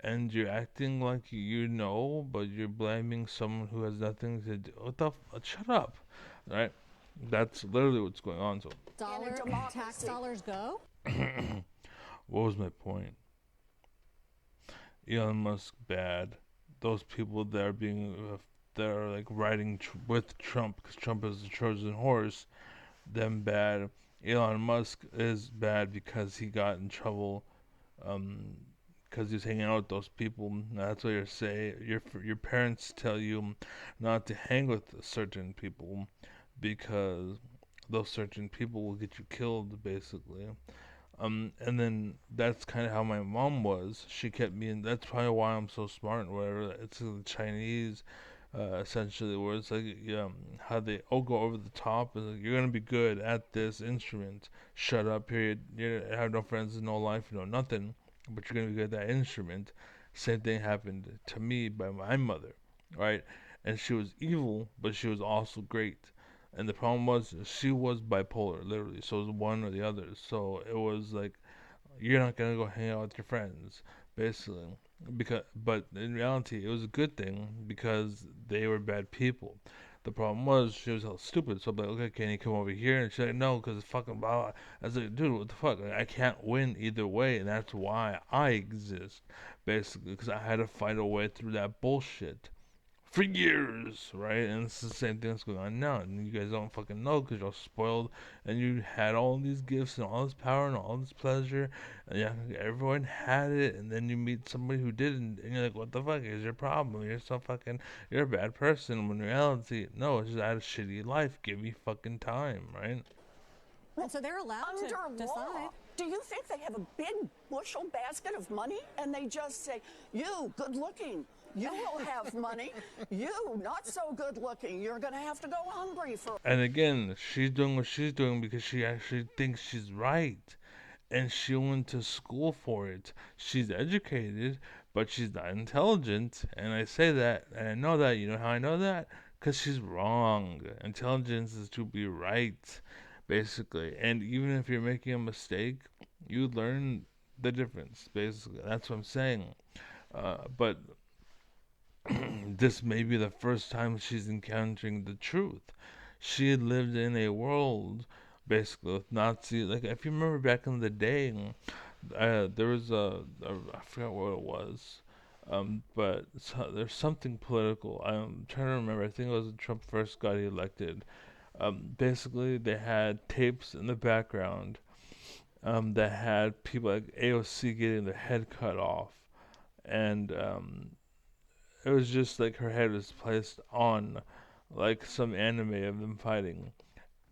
and you're acting like but you're blaming someone who has nothing to do. Shut up, right? That's literally what's going on. So, Tax dollars go. what was my point? Elon Musk bad. Those people that are that are like riding with Trump because Trump is the Trojan horse. Them bad. Elon Musk is bad because he got in trouble. Because he's hanging out with those people. That's what you say. Your parents tell you not to hang with certain people because those certain people will get you killed, basically. And then that's kind of how my mom was. She kept me in. That's probably why I'm so smart and whatever. It's the Chinese, essentially, where it's like, how they all go over the top. And like, you're gonna be good at this instrument. Shut up, period. You have no friends, no life, no nothing. But you're gonna be good at that instrument. Same thing happened to me by my mother, right? And she was evil, but she was also great. And the problem was she was bipolar, literally. So it was one or the other. So it was like you're not gonna go hang out with your friends, basically. But in reality, it was a good thing because they were bad people. The problem was she was hella stupid. So I'm like, okay, can you come over here? And she's like, no, because it's fucking blah. I was like, dude, what the fuck? Like, I can't win either way, and that's why I exist, basically, because I had to fight a way through that bullshit for years, right? And it's the same thing that's going on now. And you guys don't fucking know because you're spoiled and you had all these gifts and all this power and all this pleasure. And yeah, everyone had it. And then you meet somebody who didn't. And you're like, what the fuck is your problem? You're a bad person. When in reality, no, it's just I had a shitty life. Give me fucking time, right? And so they're allowed Under to law, decide. do you think they have a big bushel basket of money and they just say, you, good looking, you will have money. You, not so good looking, you're going to have to go hungry for. And again, she's doing what she's doing because she actually thinks she's right. And she went to school for it. She's educated, but she's not intelligent. And I say that, and I know that. You know how I know that? Because she's wrong. Intelligence is to be right, basically. And even if you're making a mistake, you learn the difference, basically. That's what I'm saying. But this may be the first time she's encountering the truth. She had lived in a world basically with Nazi. Like if you remember back in the day, there was I forgot what it was, but there's something political. I'm trying to remember. I think it was when Trump first got elected. Basically, they had tapes in the background that had people like AOC getting their head cut off, and it was just like her head was placed on like some anime of them fighting,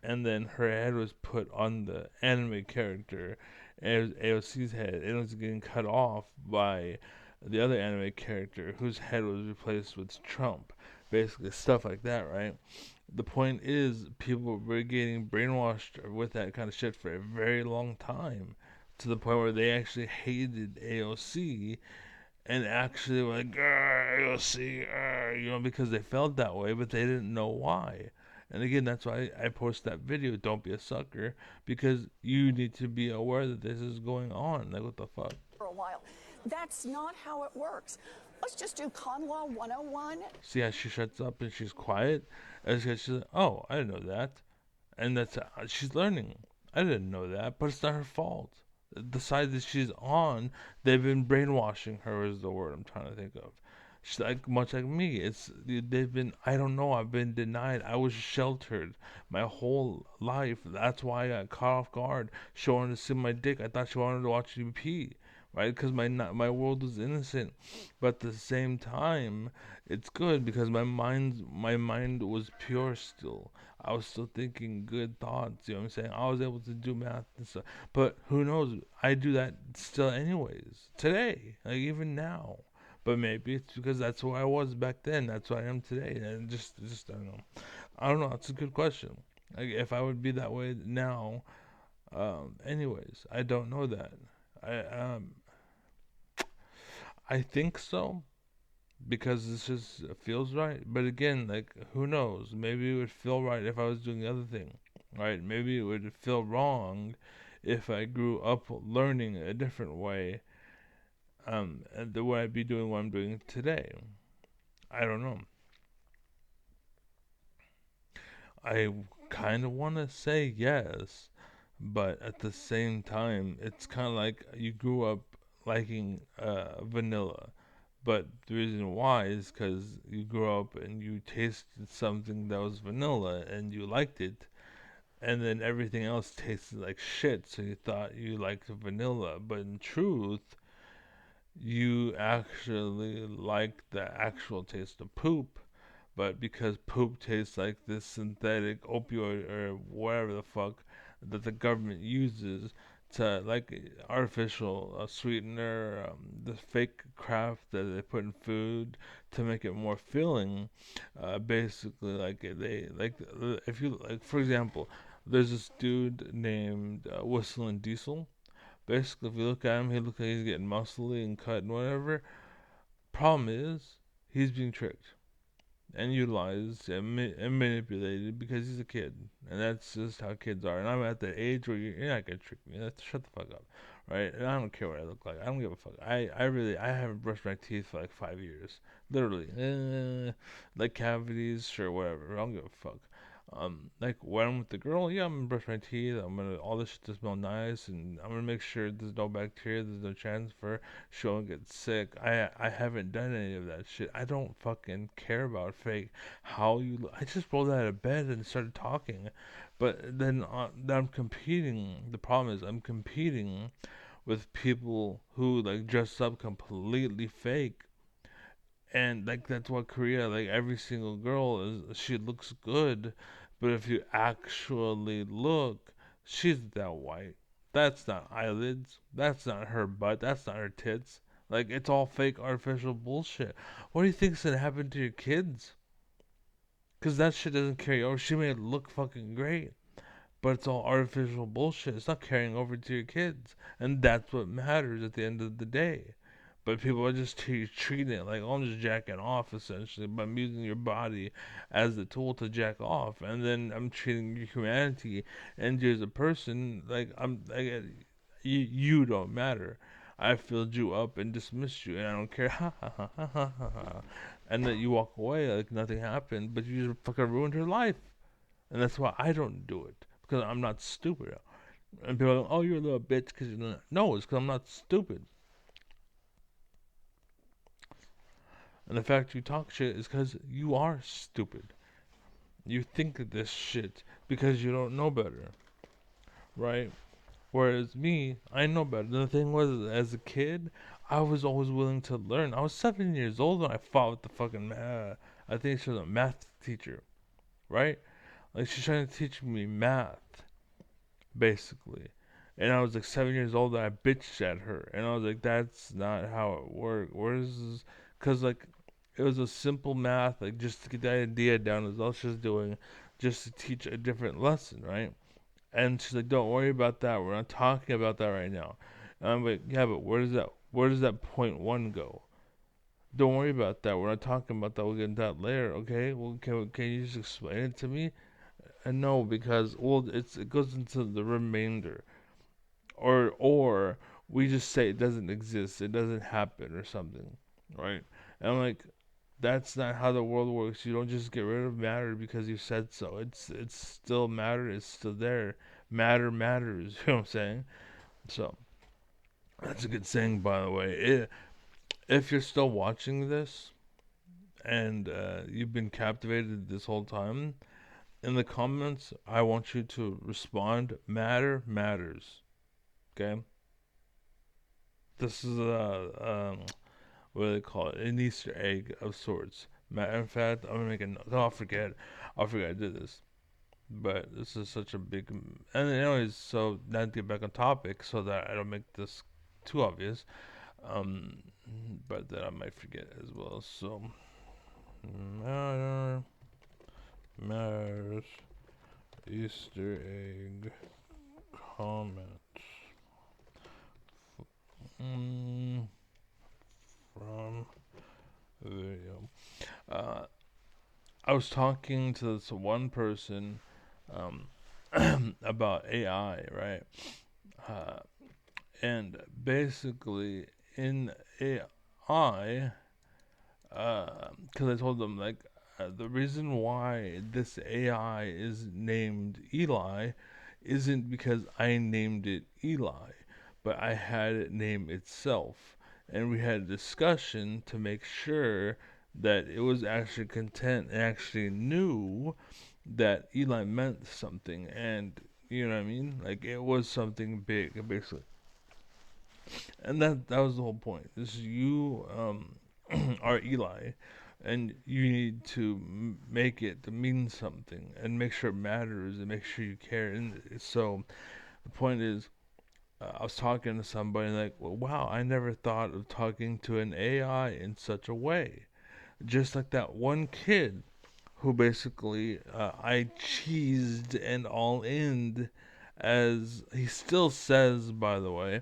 and then her head was put on the anime character, and it was AOC's head. It was getting cut off by the other anime character whose head was replaced with Trump. Basically, stuff like that, right? The point is, people were getting brainwashed with that kind of shit for a very long time, to the point where they actually hated AOC and actually were like, AOC, because they felt that way, but they didn't know why. And again, that's why I post that video. Don't be a sucker, because you need to be aware that this is going on. Like, what the fuck? For a while. That's not how it works. Let's just do con law 101. See how she shuts up and she's quiet? And she's like, oh, I didn't know that. And that's she's learning. I didn't know that, but it's not her fault. The side that she's on, they've been brainwashing her is the word I'm trying to think of. She's like much like me. They've been, I don't know. I've been denied. I was sheltered my whole life. That's why I got caught off guard. She wanted to see my dick. I thought she wanted to watch me pee, right? Because my world was innocent, but at the same time, it's good because my mind was pure still. I was still thinking good thoughts. You know what I'm saying? I was able to do math and stuff. But who knows? I do that still anyways today, like even now. But maybe it's because that's who I was back then. That's who I am today. And just I don't know. I don't know. It's a good question. Like if I would be that way now. Anyways, I don't know that. I think so because this just feels right. But again, like who knows? Maybe it would feel right if I was doing the other thing, right? Maybe it would feel wrong if I grew up learning a different way, and the way I'd be doing what I'm doing today. I don't know. I kind of want to say yes, but at the same time, it's kind of like you grew up liking vanilla. But the reason why is because you grew up and you tasted something that was vanilla and you liked it, and then everything else tasted like shit, so you thought you liked vanilla. But in truth, you actually like the actual taste of poop, but because poop tastes like this synthetic opioid or whatever the fuck that the government uses to like artificial sweetener, the fake crap that they put in food to make it more filling, basically like they like if you like for example, there's this dude named Whistling Diesel. Basically, if you look at him, he looks like he's getting muscly and cut and whatever. Problem is, he's being tricked and utilized and manipulated because he's a kid, and that's just how kids are. And I'm at that age where you're not gonna trick me. That's shut the fuck up, right? And I don't care what I look like. I don't give a fuck. I haven't brushed my teeth for like 5 years, literally. Like cavities, sure, whatever. I don't give a fuck. Like when I'm with the girl, yeah, I'm gonna brush my teeth. I'm gonna all this shit to smell nice, and I'm gonna make sure there's no bacteria, there's no transfer. She won't get sick. I haven't done any of that shit. I don't fucking care about fake how you. I just rolled out of bed and started talking, but then I'm competing. The problem is I'm competing with people who like dress up completely fake, and like that's what Korea, like every single girl is, she looks good, but if you actually look, she's that white. That's not eyelids. That's not her butt. That's not her tits. Like it's all fake artificial bullshit. What do you think's gonna happen to your kids? Cause that shit doesn't carry over. She may look fucking great, but it's all artificial bullshit. It's not carrying over to your kids, and that's what matters at the end of the day. But people are just treating it like, oh, I'm just jacking off essentially, but I'm using your body as the tool to jack off, and then I'm treating your humanity and you as a person like you don't matter. I filled you up and dismissed you, and I don't care. Ha ha ha ha ha ha. Ha. And then you walk away like nothing happened, but you just fucking ruined her life. And that's why I don't do it, because I'm not stupid. And people are like, oh, you're a little bitch because you're not. No, it's because I'm not stupid. And the fact you talk shit is because you are stupid. You think this shit because you don't know better, right? Whereas me, I know better. The thing was, as a kid, I was always willing to learn. I was 7 years old when I fought with the fucking, I think she was a math teacher, right? Like, she's trying to teach me math, basically. And I was like 7 years old and I bitched at her. And I was like, that's not how it works. Where's, because, like, it was a simple math, like, just to get the idea down, is all she's doing, just to teach a different lesson, right? And she's like, don't worry about that. We're not talking about that right now. And I'm like, yeah, but where does that point one go? Don't worry about that. We're not talking about that. We'll get into that later, okay? Well, can you just explain it to me? And no, because, well, it goes into the remainder. Or we just say it doesn't exist, it doesn't happen or something, right? And I'm like, that's not how the world works. You don't just get rid of matter because you said so. It's still matter. It's still there. Matter matters. You know what I'm saying? So that's a good saying, by the way. If you're still watching this and you've been captivated this whole time, in the comments, I want you to respond. Matter matters. Okay. This is what do they call it? An Easter egg of sorts. Matter of fact, I'm gonna make a note. Oh, I'll forget I did this. But this is such a big. And anyways, so now to get back on topic, so that I don't make this too obvious. Um, but that I might forget as well. So matter matters. Easter egg comments from video. Uh, I was talking to this one person um, about AI, right? Uh, and basically, in AI, because I told them, like, the reason why this AI is named Eli isn't because I named it Eli, but I had it name itself. And we had a discussion to make sure that it was actually content and actually knew that Eli meant something. And you know what I mean? Like, it was something big, basically. And that was the whole point. This is you are Eli, and you need to make it to mean something and make sure it matters and make sure you care. And so the point is, I was talking to somebody like, well, wow, I never thought of talking to an AI in such a way. Just like that one kid who basically I cheesed and all in, as he still says, by the way.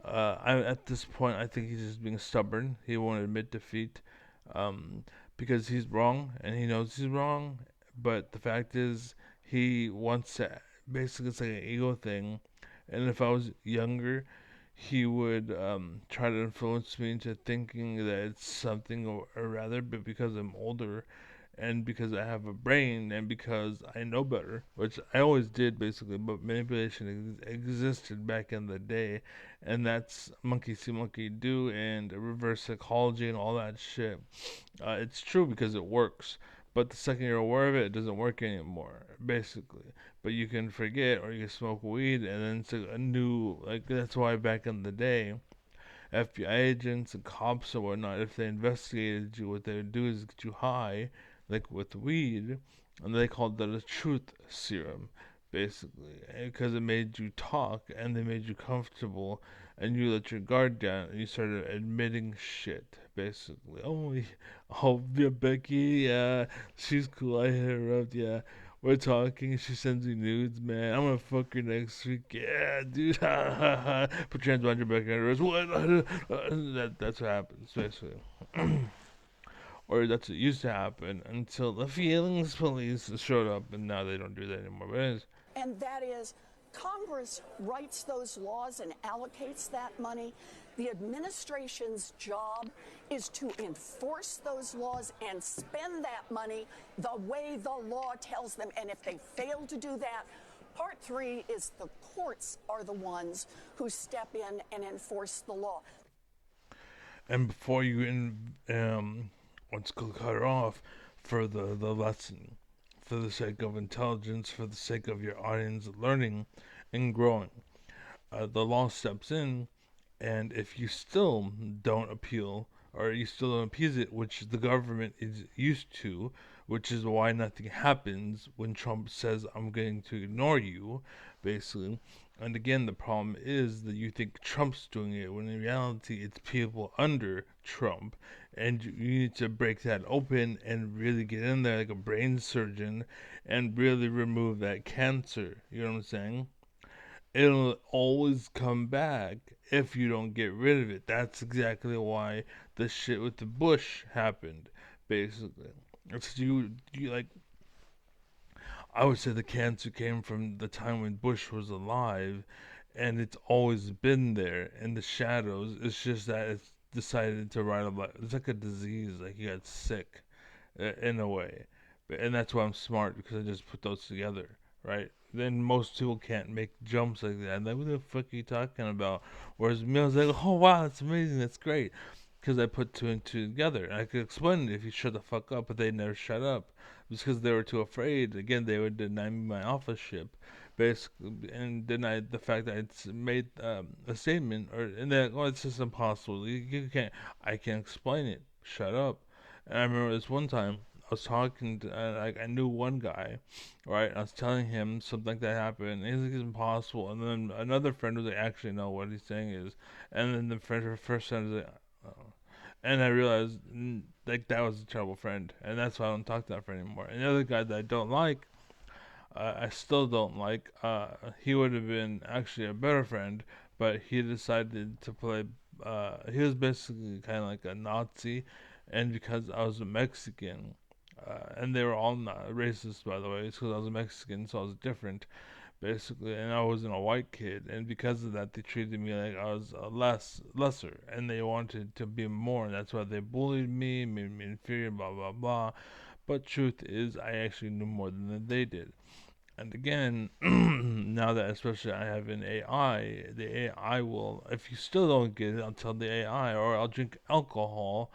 At this point, I think he's just being stubborn. He won't admit defeat, um, because he's wrong and he knows he's wrong. But the fact is, he wants to, basically, it's like an ego thing. And if I was younger, he would try to influence me into thinking that it's something, or rather, but because I'm older and because I have a brain and because I know better, which I always did basically, but manipulation existed back in the day, and that's monkey see, monkey do, and reverse psychology and all that shit. It's true because it works, but the second you're aware of it, it doesn't work anymore, basically. But you can forget, or you can smoke weed, and then it's a new, like, that's why back in the day, FBI agents and cops and whatnot, if they investigated you, what they would do is get you high, like with weed, and they called that a truth serum, basically, because it made you talk and they made you comfortable, and you let your guard down and you started admitting shit, basically. Oh, yeah, Becky, yeah, she's cool. I hit her up, yeah. We're talking. She sends me nudes, man. I'm gonna fuck her next week. Yeah, dude. Put your hands behind your back and her wrist. What? That's what happens, basically. Or that's what used to happen until the feelings police showed up, and now they don't do that anymore. But anyways, And that is, Congress writes those laws and allocates that money The administration's job is to enforce those laws and spend that money the way the law tells them. And if they fail to do that, part three is the courts are the ones who step in and enforce the law. And before you let's go cut her off for the lesson, for the sake of intelligence, for the sake of your audience learning and growing, the law steps in, and if you still don't appeal or you still don't appease it, which the government is used to, which is why nothing happens when Trump says, I'm going to ignore you, basically. And again, the problem is that you think Trump's doing it, when in reality it's people under Trump. And you need to break that open and really get in there like a brain surgeon and really remove that cancer. You know what I'm saying? It'll always come back if you don't get rid of it. That's exactly why the shit with the Bush happened, basically. It's you like, I would say the cancer came from the time when Bush was alive, and it's always been there in the shadows. It's just that it's decided to ride a life. It's like a disease, like you got sick, in a way. And that's why I'm smart, because I just put those together, right? Then most people can't make jumps like that. And like, what the fuck are you talking about? Whereas me, I was like, oh wow, that's amazing, that's great. Because I put two and two together. And I could explain it if you shut the fuck up, but they never shut up. Just because they were too afraid. Again, they would deny me my officership, basically, and deny the fact that I made a statement, or and that, oh, it's just impossible. You can't. I can't explain it. Shut up. And I remember this one time I was talking to, like, I knew one guy, right? I was telling him something like that happened. And he's like, it's impossible. And then another friend was like, actually, no, what he's saying is. And then the friend, her first friend was like, oh. And I realized, like, that was a terrible friend. And that's why I don't talk to that friend anymore. And the other guy that I don't like, I still don't like, he would have been actually a better friend, but he decided to play, he was basically kind of like a Nazi. And because I was a Mexican, and they were all not racist, by the way, it's because I was a Mexican, so I was different, basically, and I wasn't a white kid, and because of that, they treated me like I was a lesser, and they wanted to be more, and that's why they bullied me, made me inferior, blah blah blah. But truth is, I actually knew more than they did. And again, now that especially I have an AI, the AI will, if you still don't get it, I'll tell the AI, or I'll drink alcohol,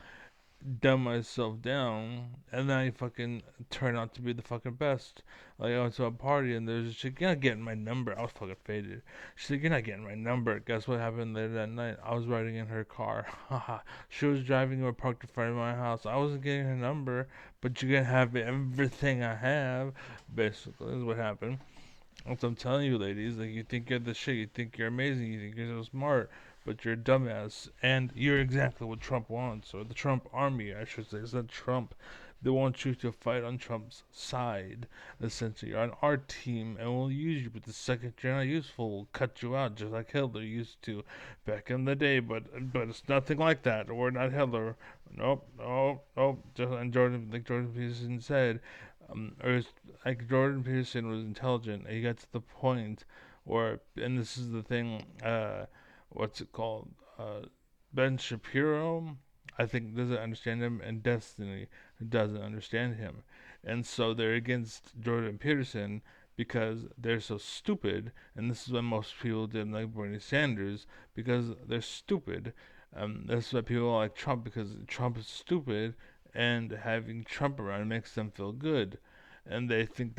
dumb myself down, and then I fucking turn out to be the fucking best. Like, I went to a party and there's a chick, you're not getting my number. I was fucking faded. She's like, you're not getting my number. Guess what happened later that night? I was riding in her car. Haha. She was driving or parked in front of my house. I wasn't getting her number, but you're gonna have everything I have. Basically, is what happened. That's what I'm telling you, ladies. Like, you think you're the shit. You think you're amazing. You think you're so smart. But you're a dumbass. And you're exactly what Trump wants. Or the Trump army, I should say. It's not Trump. They want you to fight on Trump's side. Essentially, you're on our team. And we'll use you. But the second you're not useful, we'll cut you out. Just like Hitler used to back in the day. But it's nothing like that. We're not Hitler. Nope. Nope. Nope. Just, and like Jordan Peterson said, or like Jordan Peterson was intelligent. He got to the point where, and this is the thing, what's it called? Ben Shapiro, I think, doesn't understand him, and Destiny doesn't understand him. And so they're against Jordan Peterson because they're so stupid, and this is what most people didn't like Bernie Sanders, because they're stupid. That's why people like Trump, because Trump is stupid, and having Trump around makes them feel good. And they think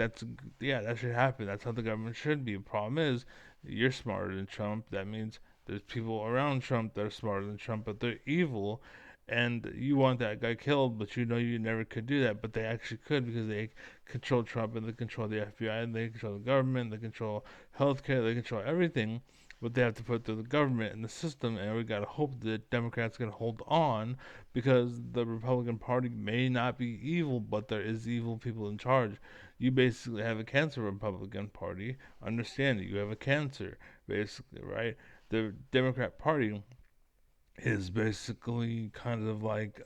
yeah, that should happen. That's how the government should be. The problem is, you're smarter than Trump. That means there's people around Trump that are smarter than Trump, but they're evil. And you want that guy killed, but you know you never could do that. But they actually could, because they control Trump, and they control the FBI, and they control the government, they control healthcare, they control everything. But they have to put through the government and the system, and we gotta hope that Democrats can hold on, because the Republican Party may not be evil, but there is evil people in charge. You basically have a cancer Republican Party. Understand it. You have a cancer, basically, right? The Democrat Party is basically kind of like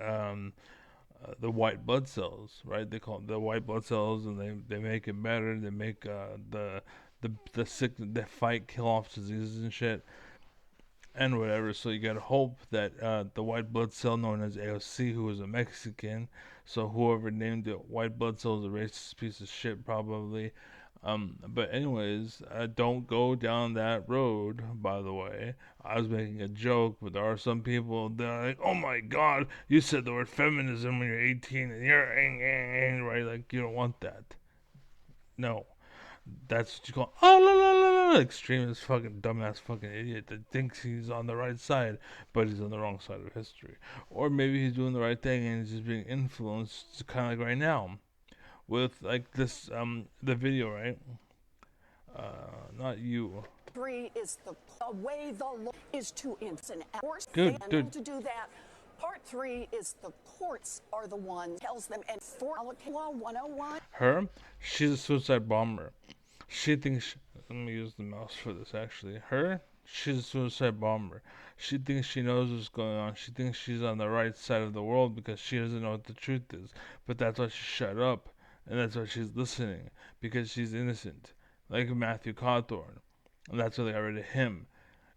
the white blood cells, right? They call it the white blood cells, and they make it better. They make the sick, they fight, kill off diseases and shit. and whatever. So you gotta hope that the white blood cell known as AOC, who was a Mexican, so whoever named it white blood cell is a racist piece of shit, probably. But anyways, don't go down that road. By the way, I was making a joke, but there are some people that are like, "Oh my God, you said the word feminism when you're 18, and you're right? Like you don't want that. No, that's what you call oh la la la la extremist fucking dumbass fucking idiot that thinks he's on the right side, but he's on the wrong side of history. Or maybe he's doing the right thing and he's just being influenced, kind of like right now with like this the video, right? Not you. Three is the way the law is to instant hours Good, and good. to do that. Part three is the courts are the ones tells them, and for law 101. Her, she's a suicide bomber. She thinks. Let me use the mouse for this. Actually, her, she's a suicide bomber. She thinks she knows what's going on. She thinks she's on the right side of the world because she doesn't know what the truth is. But that's why she shut up, and that's why she's listening because she's innocent, like Matthew Cawthorn, and that's why they got rid of him.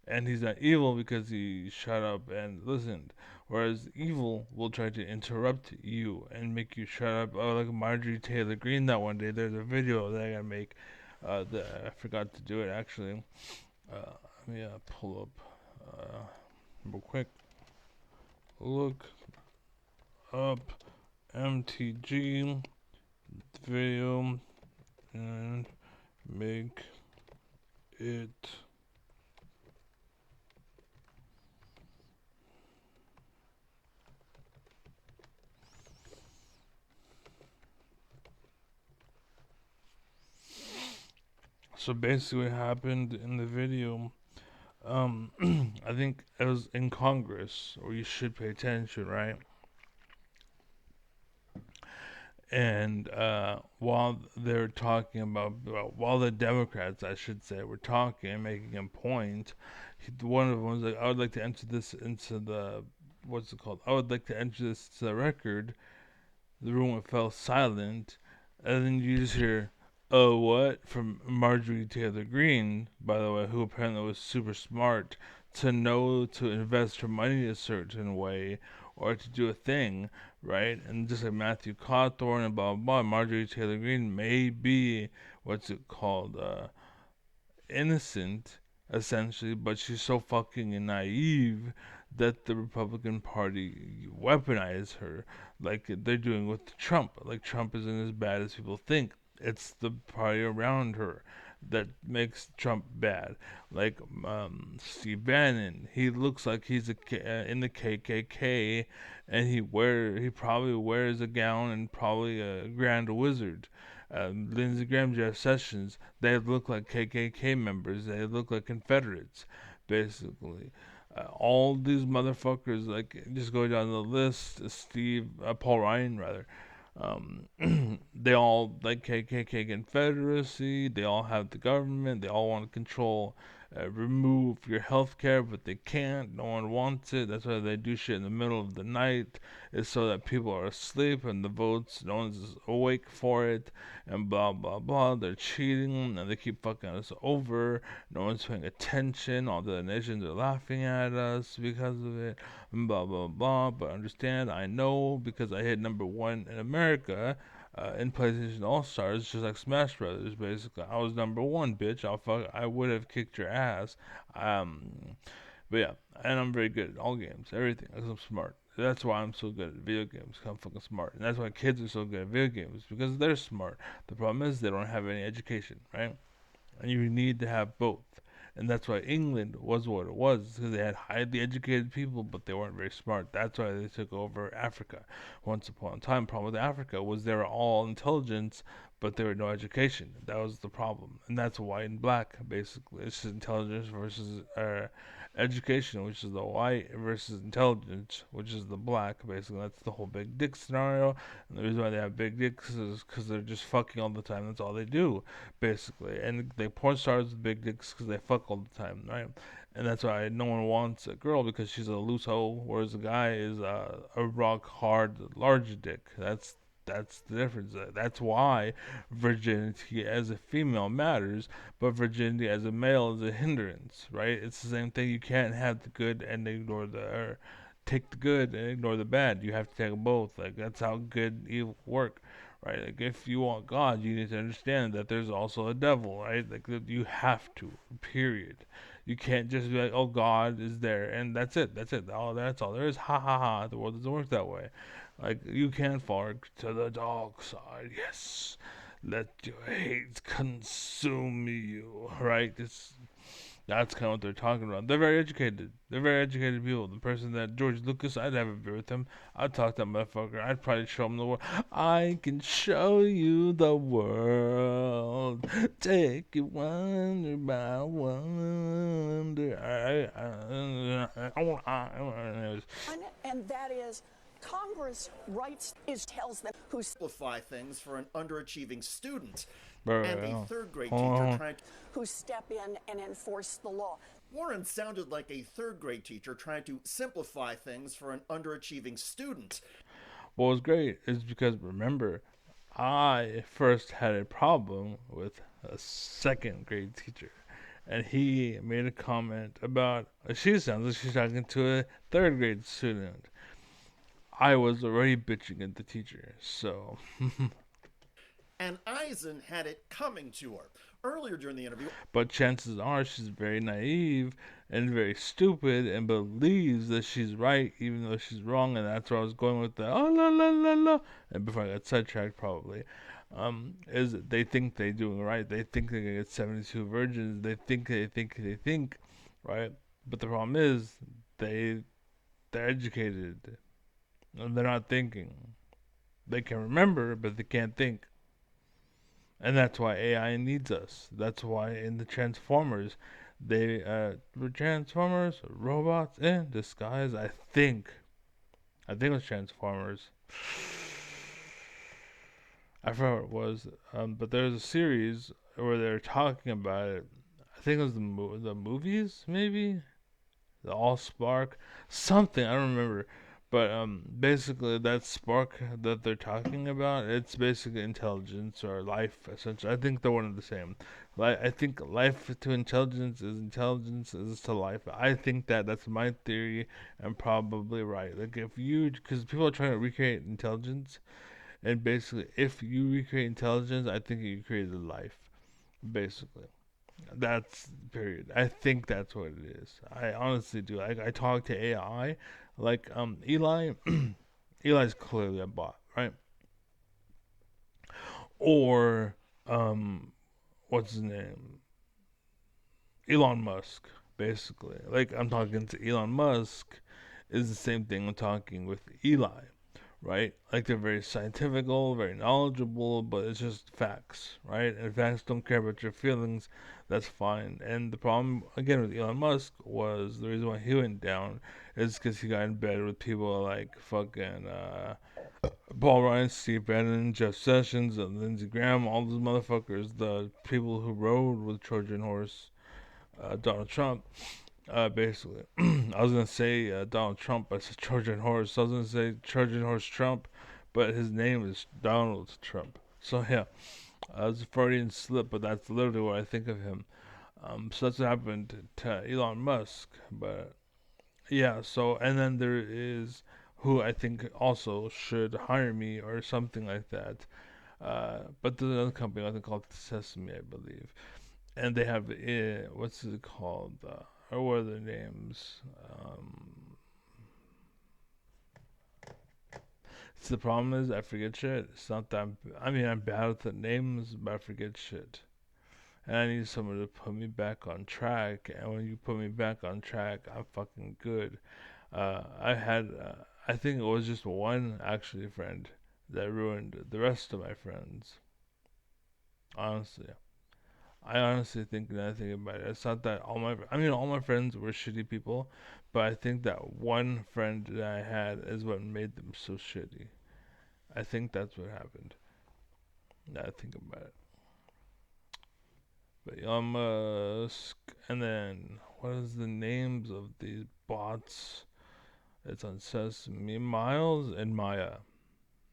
And he's not evil because he shut up and listened. Whereas evil will try to interrupt you and make you shut up. Oh, like Marjorie Taylor Greene that one day. There's a video that I gotta make. I forgot to do it actually. Let me pull up real quick. Look up MTG video and make it. So basically, what happened in the video, I think it was in Congress, where you should pay attention, right? And while they're talking about, well, while the Democrats, I should say, were talking and making a point, one of them was like, I would like to enter this into the, what's it called? I would like to enter this to the record. The room fell silent, and then you just hear, "Oh, what?" from Marjorie Taylor Greene, by the way, who apparently was super smart to know to invest her money a certain way or to do a thing, right? And just like Matthew Cawthorn and blah blah blah, Marjorie Taylor Greene may be what's it called, innocent essentially, but she's so fucking naive that the Republican Party weaponized her like they're doing with Trump. Like Trump isn't as bad as people think. It's the party around her that makes Trump bad. Like Steve Bannon, he looks like he's in the KKK, and he probably wears a gown and probably a Grand Wizard. Lindsey Graham, Jeff Sessions, they look like KKK members. They look like Confederates, basically. All these motherfuckers, like, just go down the list. Paul Ryan, rather. They all like KKK Confederacy. They all have the government. They all want to control, remove your health care, but they can't. No one wants it. That's why they do shit in the middle of the night. It's so that people are asleep and the votes, no one's awake for it, and blah blah blah. They're cheating and they keep fucking us over. No one's paying attention. All the nations are laughing at us because of it. Blah blah blah. But understand, I know because I hit #1 in America in PlayStation All Stars, just like Smash Brothers. Basically, I was #1, bitch. I would have kicked your ass. Um, but yeah, and I'm very good at all games, everything. Because I'm smart. That's why I'm so good at video games. 'Cause I'm fucking smart, and that's why kids are so good at video games because they're smart. The problem is they don't have any education, right? And you need to have both. And that's why England was what it was, because they had highly educated people, but they weren't very smart. That's why they took over Africa. Once upon a time, problem with Africa was they were all intelligence, but there were no education. That was the problem, and that's white and black basically. It's just intelligence versus education, which is the white, versus intelligence, which is the black. Basically, that's the whole big dick scenario. And the reason why they have big dicks is because they're just fucking all the time. That's all they do, basically. And they porn stars with big dicks because they fuck all the time, right? And that's why no one wants a girl because she's a loose hoe, whereas a guy is a rock hard large dick. That's the difference. That's why virginity as a female matters, but virginity as a male is a hindrance, right? It's the same thing. You can't have the good and ignore the, or take the good and ignore the bad. You have to take both. Like that's how good and evil work, right? Like if you want God, you need to understand that there's also a devil, right? Like that you have to. Period. You can't just be like, oh, God is there, and that's it. That's it. Oh, that's all there is. Ha ha ha. The world doesn't work that way. Like you can fall to the dark side. Yes. Let your hate consume you. Right? That's kind of what they're talking about. They're very educated. They're very educated people. The person that George Lucas, I'd have a beer with him. I'd talk to that motherfucker. I'd probably show him the world. I can show you the world. Take it wonder by wonder. And that is Congress writes tells them who simplify things for an underachieving student. Bro, And a third grade hold teacher on. trying to. who step in and enforce the law. Warren sounded like a third grade teacher trying to simplify things for an underachieving student. What was great is because remember, I first had a problem with a second grade teacher, and he made a comment about. She sounds like she's talking to a third grade student. I was already bitching at the teacher, so And Eisen had it coming to her. Earlier during the interview, but chances are she's very naive and very stupid and believes that she's right even though she's wrong, and that's where I was going with the oh la la la la, and before I got sidetracked probably. Is they think they're doing right. They think they're gonna get 72 virgins. They think, right? But the problem is they're educated and they're not thinking. They can remember, but they can't think. And that's why AI needs us. That's why in the Transformers, they were Transformers, robots in disguise. I think it was Transformers. I forgot what it was. But there's a series where they're talking about it. I think it was the movies, maybe the All Spark, something I don't remember. But basically that spark that they're talking about, it's basically intelligence or life. Essentially, I think they're one and the same. Like I think life to intelligence is to life. I think that's my theory, and probably right. Like if you, because people are trying to recreate intelligence, and basically if you recreate intelligence, I think you created life. Basically. That's period. I think that's what it is. I honestly do. I talk to AI, like Eli. Eli's clearly a bot, right? Or what's his name? Elon Musk, basically. Like I'm talking to Elon Musk, is the same thing I'm talking with Eli, right? Like they're very scientifical, very knowledgeable, but it's just facts, right? And facts don't care about your feelings. That's fine. And the problem again with Elon Musk was the reason why he went down is because he got in bed with people like fucking Paul Ryan, Steve Bannon, Jeff Sessions, and Lindsey Graham, all those motherfuckers, the people who rode with Trojan Horse, Donald Trump. Basically, I was gonna say Donald Trump, but it's Trojan Horse. I was gonna say Trojan Horse Trump, but his name is Donald Trump. So yeah, it's a Freudian slip, but that's literally what I think of him. So that's what happened to Elon Musk. But yeah, so and then there is who I think also should hire me or something like that. But there's another company I think called Sesame, I believe, and they have what's it called? Or what are their names? So the problem is I forget shit. It's not that I mean I'm bad with the names, but I forget shit. And I need someone to put me back on track. And when you put me back on track, I'm fucking good. I think it was just one actually friend that ruined the rest of my friends. Honestly. I honestly think that I think about it, it's not that all my friends were shitty people, but I think that one friend that I had is what made them so shitty. I think that's what happened. Now I think about it. But Elon Musk, and then what is the names of these bots? It's on Sesame, Miles and Maya.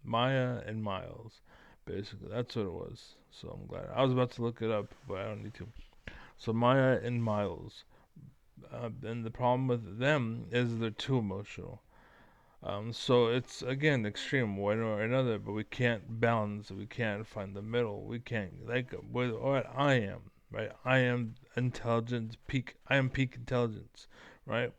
Maya and Miles. Basically, that's what it was. So I'm glad. I was about to look it up, but I don't need to. So Maya and Miles. And the problem with them is they're too emotional. So it's again extreme one or another, but we can't balance. We can't find the middle. We can't like what I am, right? I am intelligence peak. I am peak intelligence, right?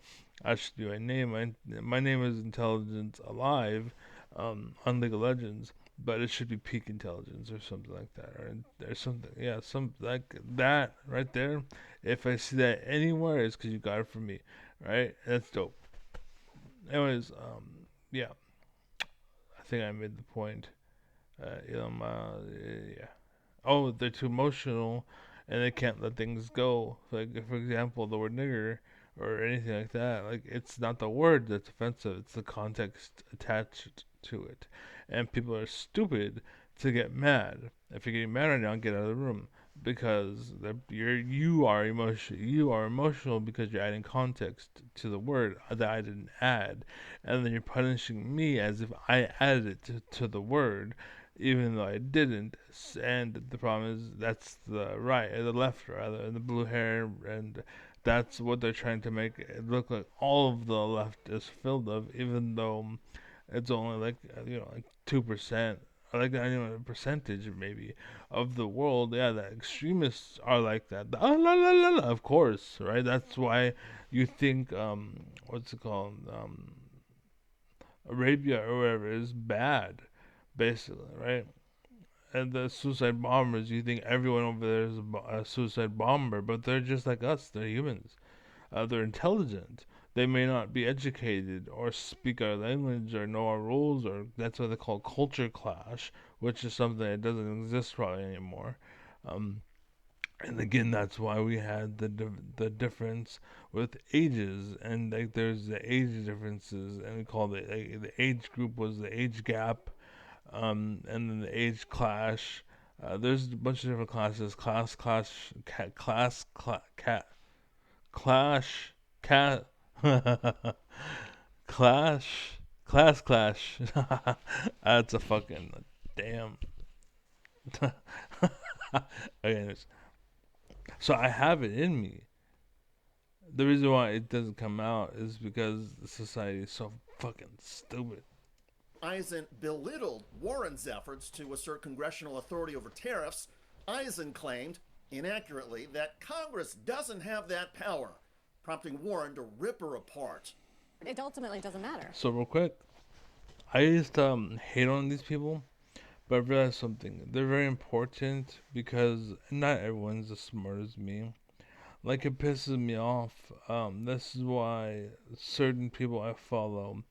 I should be my name. My name is Intelligence Alive, on League of Legends, but it should be peak intelligence or something like that, or something. Yeah, some like that right there. If I see that anywhere, it's because you got it from me, right? That's dope. Anyways, yeah, I think I made the point. Yeah. Oh, they're too emotional, and they can't let things go. Like, for example, the word nigger or anything like that. Like, it's not the word that's offensive; it's the context attached to it. And people are stupid to get mad. If you're getting mad right now, get out of the room because you are emotional because you're adding context to the word that I didn't add, and then you're punishing me as if I added it to the word even though I didn't. And the problem is that's the right, or the left rather, and the blue hair, and that's what they're trying to make it look like. All of the left is filled of, even though it's only like like 2%. Or like a percentage maybe of the world. Yeah, the extremists are like that. The, la, la, la, la, of course, right? That's why you think what's it called, Arabia or whatever is bad, basically, right? And the suicide bombers, you think everyone over there is a suicide bomber, but they're just like us. They're humans. They're intelligent. They may not be educated or speak our language or know our rules, or that's what they call culture clash, which is something that doesn't exist probably anymore. Um, and again, that's why we had the difference with ages, and like there's the age differences, and we call the age group was the age gap, and then the age clash. There's a bunch of different classes. Clash, cat, clash. That's a fucking damn. Okay, so I have it in me. The reason why it doesn't come out is because the society is so fucking stupid. Eisen belittled Warren's efforts to assert congressional authority over tariffs. Eisen claimed, inaccurately, that Congress doesn't have that power, prompting Warren to rip her apart. It ultimately doesn't matter. So real quick, I used to hate on these people, but I realized something. They're very important because not everyone's as smart as me. Like it pisses me off. This is why certain people I follow.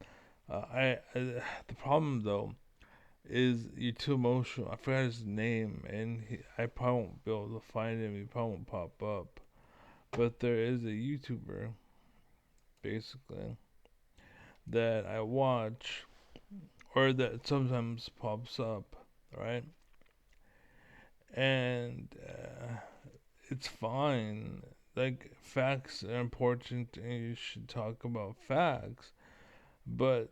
The problem though is you're too emotional. I forgot his name, and I probably won't be able to find him. He probably won't pop up. But there is a YouTuber, basically, that I watch, or that sometimes pops up, right? And it's fine. Like facts are important, and you should talk about facts. But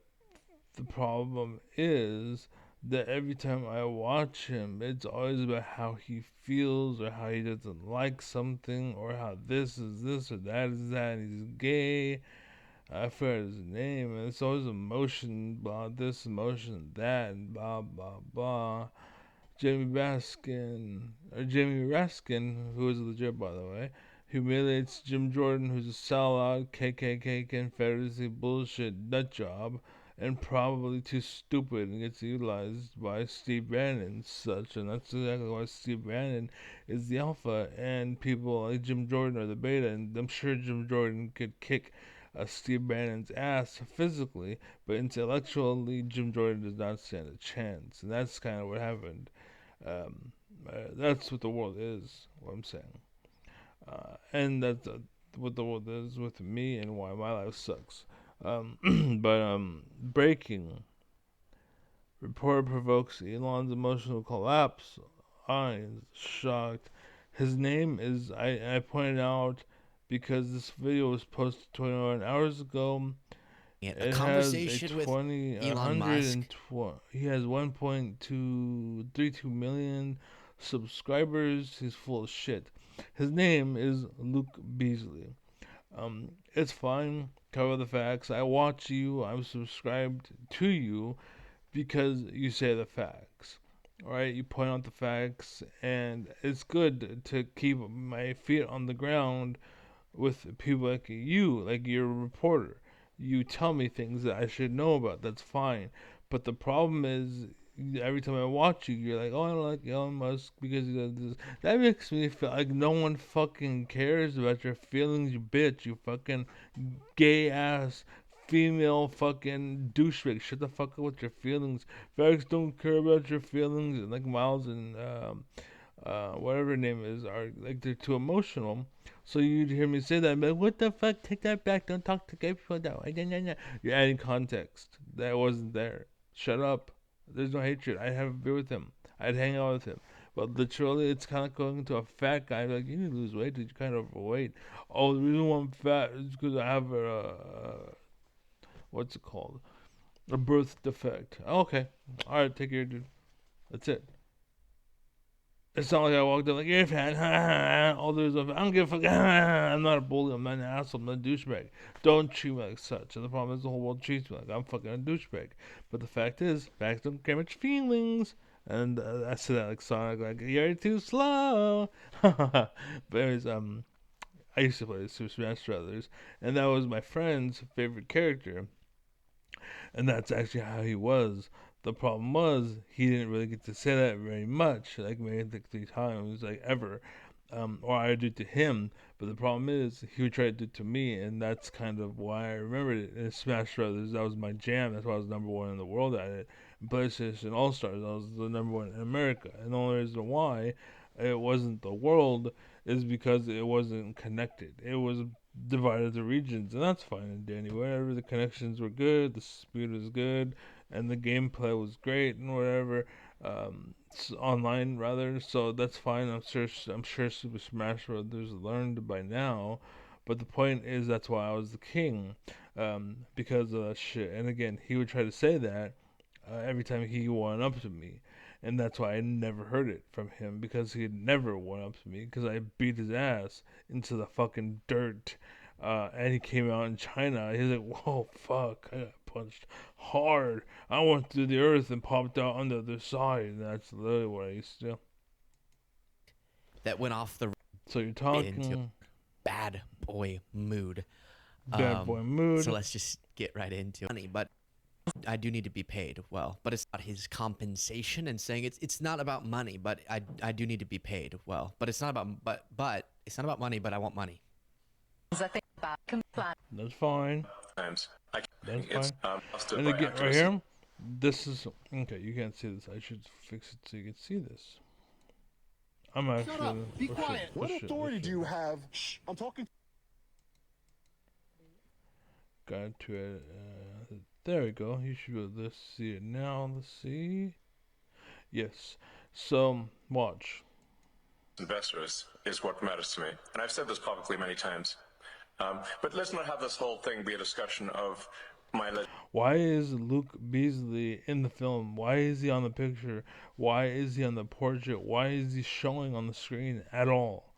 the problem is that every time I watch him, it's always about how he feels or how he doesn't like something or how this is this or that is that. And he's gay. I forgot his name. And it's always emotion, blah, this, emotion, that, and blah, blah, blah. Jamie Raskin, who is legit by the way, humiliates Jim Jordan, who's a sellout, KKK, Confederacy bullshit nutjob, and probably too stupid and gets utilized by Steve Bannon and such. And that's exactly why Steve Bannon is the alpha, and people like Jim Jordan are the beta. And I'm sure Jim Jordan could kick Steve Bannon's ass physically, but intellectually, Jim Jordan does not stand a chance. And that's kind of what happened. Um, that's what the world is, what I'm saying. And that's what the world is with me and why my life sucks. Breaking. Reporter provokes Elon's emotional collapse. I'm shocked. His name is, I pointed out because this video was posted 21 hours ago. A It has a conversation with 20, Elon Musk. 120. He has 1.232 million subscribers. He's full of shit. His name is Luke Beasley. It's fine. Cover the facts. I watch you. I'm subscribed to you because you say the facts. Alright, you point out the facts, and it's good to keep my feet on the ground with people like you, like you're a reporter. You tell me things that I should know about. That's fine. But the problem is, every time I watch you, you're like, oh, I don't like Elon Musk because he does this. That makes me feel like no one fucking cares about your feelings, you bitch. You fucking gay ass female fucking douchebag. Shut the fuck up with your feelings. Facts don't care about your feelings. And like Miles and whatever her name is, are like they're too emotional. So you'd hear me say that, and be like, what the fuck? Take that back. Don't talk to gay people that way. You're adding context that wasn't there. Shut up. There's no hatred. I'd have a beer with him. I'd hang out with him. But literally, it's kind of going to a fat guy. Like, you need to lose weight. You're kind of overweight. Oh, the reason why I'm fat is because I have what's it called? A birth defect. Okay. Alright, take care, dude. That's it. It's not like I walked up like, you're fat, all there's I don't give a fuck, I'm not a bully, I'm not an asshole, I'm not a douchebag. Don't treat me like such. And the problem is the whole world treats me like I'm fucking a douchebag. But the fact is, facts don't care much feelings. And I said that like Sonic, like, you're too slow. But anyways, I used to play Super Smash Brothers, and that was my friend's favorite character. And that's actually how he was. The problem was he didn't really get to say that very much, like maybe like 3 times, like ever, or I would do it to him. But the problem is he would try to do it to me, and that's kind of why I remembered it. In Smash Brothers, that was my jam. That's why I was #1 in the world at it. In PlayStation All Stars, I was the #1 in America. And the only reason why it wasn't the world is because it wasn't connected. It was divided the regions, and that's fine and dandy. Wherever the connections were good, the speed was good, and the gameplay was great, and whatever, online rather. So that's fine. I'm sure Super Smash Brothers learned by now, but the point is that's why I was the king, because of that shit. And again, he would try to say that every time he won up to me. And that's why I never heard it from him, because he had never won up to me, because I beat his ass into the fucking dirt. And he came out in China. He's like, whoa, fuck, I got punched hard. I went through the earth and popped out on the other side. And that's literally what I used to do. That went off the So you're into talking bad boy mood. bad boy mood. So let's just get right into money. But I do need to be paid well. But it's not his compensation, and saying it's not about money. But I do need to be paid well. But it's not about but it's not about money. But I want money. That's fine. Times. That's It's fine. fostered And by again, right activists. here, this is okay. You can't see this. I should fix it so you can see this. I'm actually. Shut up. Be quiet. What authority do you have? Shh. I'm talking. Got to it. There we go. You should be able to see it now. Let's see. Yes. So watch. Investors is what matters to me. And I've said this publicly many times. But let's not have this whole thing be a discussion of my Why is Luke Beasley in the film? Why is he on the picture? Why is he on the portrait? Why is he showing on the screen at all?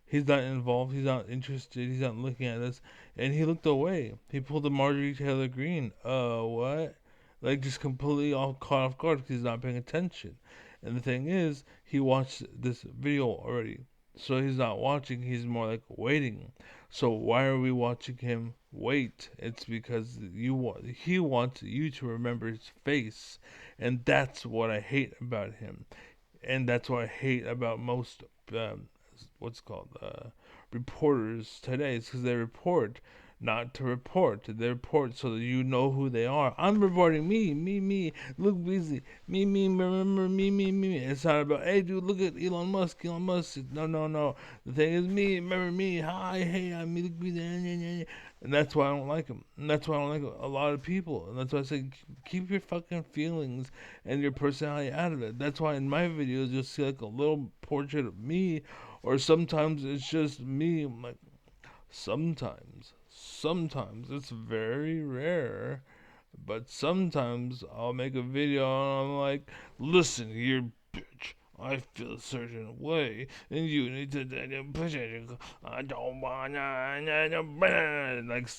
He's not involved. He's not interested. He's not looking at us. And he looked away. He pulled a Marjorie Taylor Greene. What? Like, just completely all caught off guard because he's not paying attention. And the thing is, he watched this video already. So he's not watching. He's more like waiting. So why are we watching him wait? It's because he wants you to remember his face. And that's what I hate about him. And that's what I hate about most reporters today. It's because they report not to report. They report so that you know who they are. I'm reporting me, Luke Beasley, me, remember me. It's not about, hey, dude, look at Elon Musk. No. The thing is me, remember me. Hi, hey, I'm Luke Beasley. And that's why I don't like him. And that's why I don't like a lot of people. And that's why I say keep your fucking feelings and your personality out of it. That's why in my videos you'll see like a little portrait of me, or sometimes it's just me. I'm like, sometimes sometimes, it's very rare, but sometimes I'll make a video and I'm like, listen here, bitch. I feel a certain way, and you need to push it. I don't wanna, like,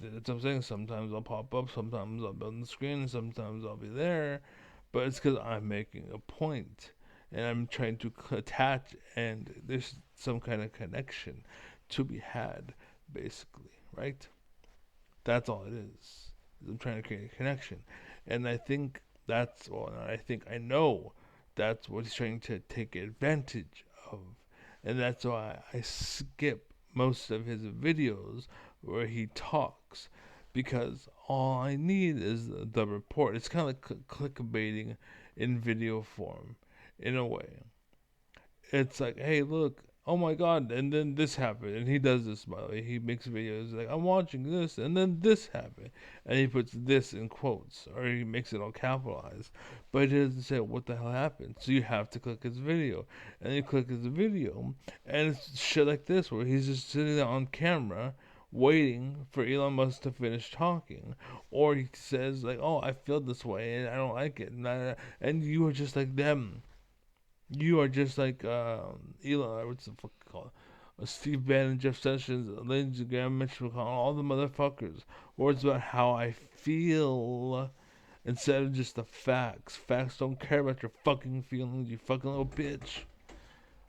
that's what I'm saying. Sometimes I'll pop up, sometimes I'll be on the screen, sometimes I'll be there, but it's because I'm making a point, and I'm trying to attach, and there's some kind of connection to be had, basically, right? That's all it is. I'm trying to create a connection. And I think that's, well, I know that's what he's trying to take advantage of. And that's why I skip most of his videos where he talks. Because all I need is the report. It's kind of like clickbaiting in video form, in a way. It's like, hey, look, oh my god, and then this happened, and he does this, by the way. He makes videos like, I'm watching this, and then this happened, and he puts this in quotes, or he makes it all capitalized, but he doesn't say what the hell happened. So you have to click his video, and you click his video, and it's shit like this, where he's just sitting there on camera, waiting for Elon Musk to finish talking, or he says like, "Oh, I feel this way and I don't like it," and you are just like them. You are just like Elon, what's the fuck called? Steve Bannon, Jeff Sessions, Lindsey Graham, Mitch McConnell, all the motherfuckers. Words about how I feel instead of just the facts. Facts don't care about your fucking feelings, you fucking little bitch.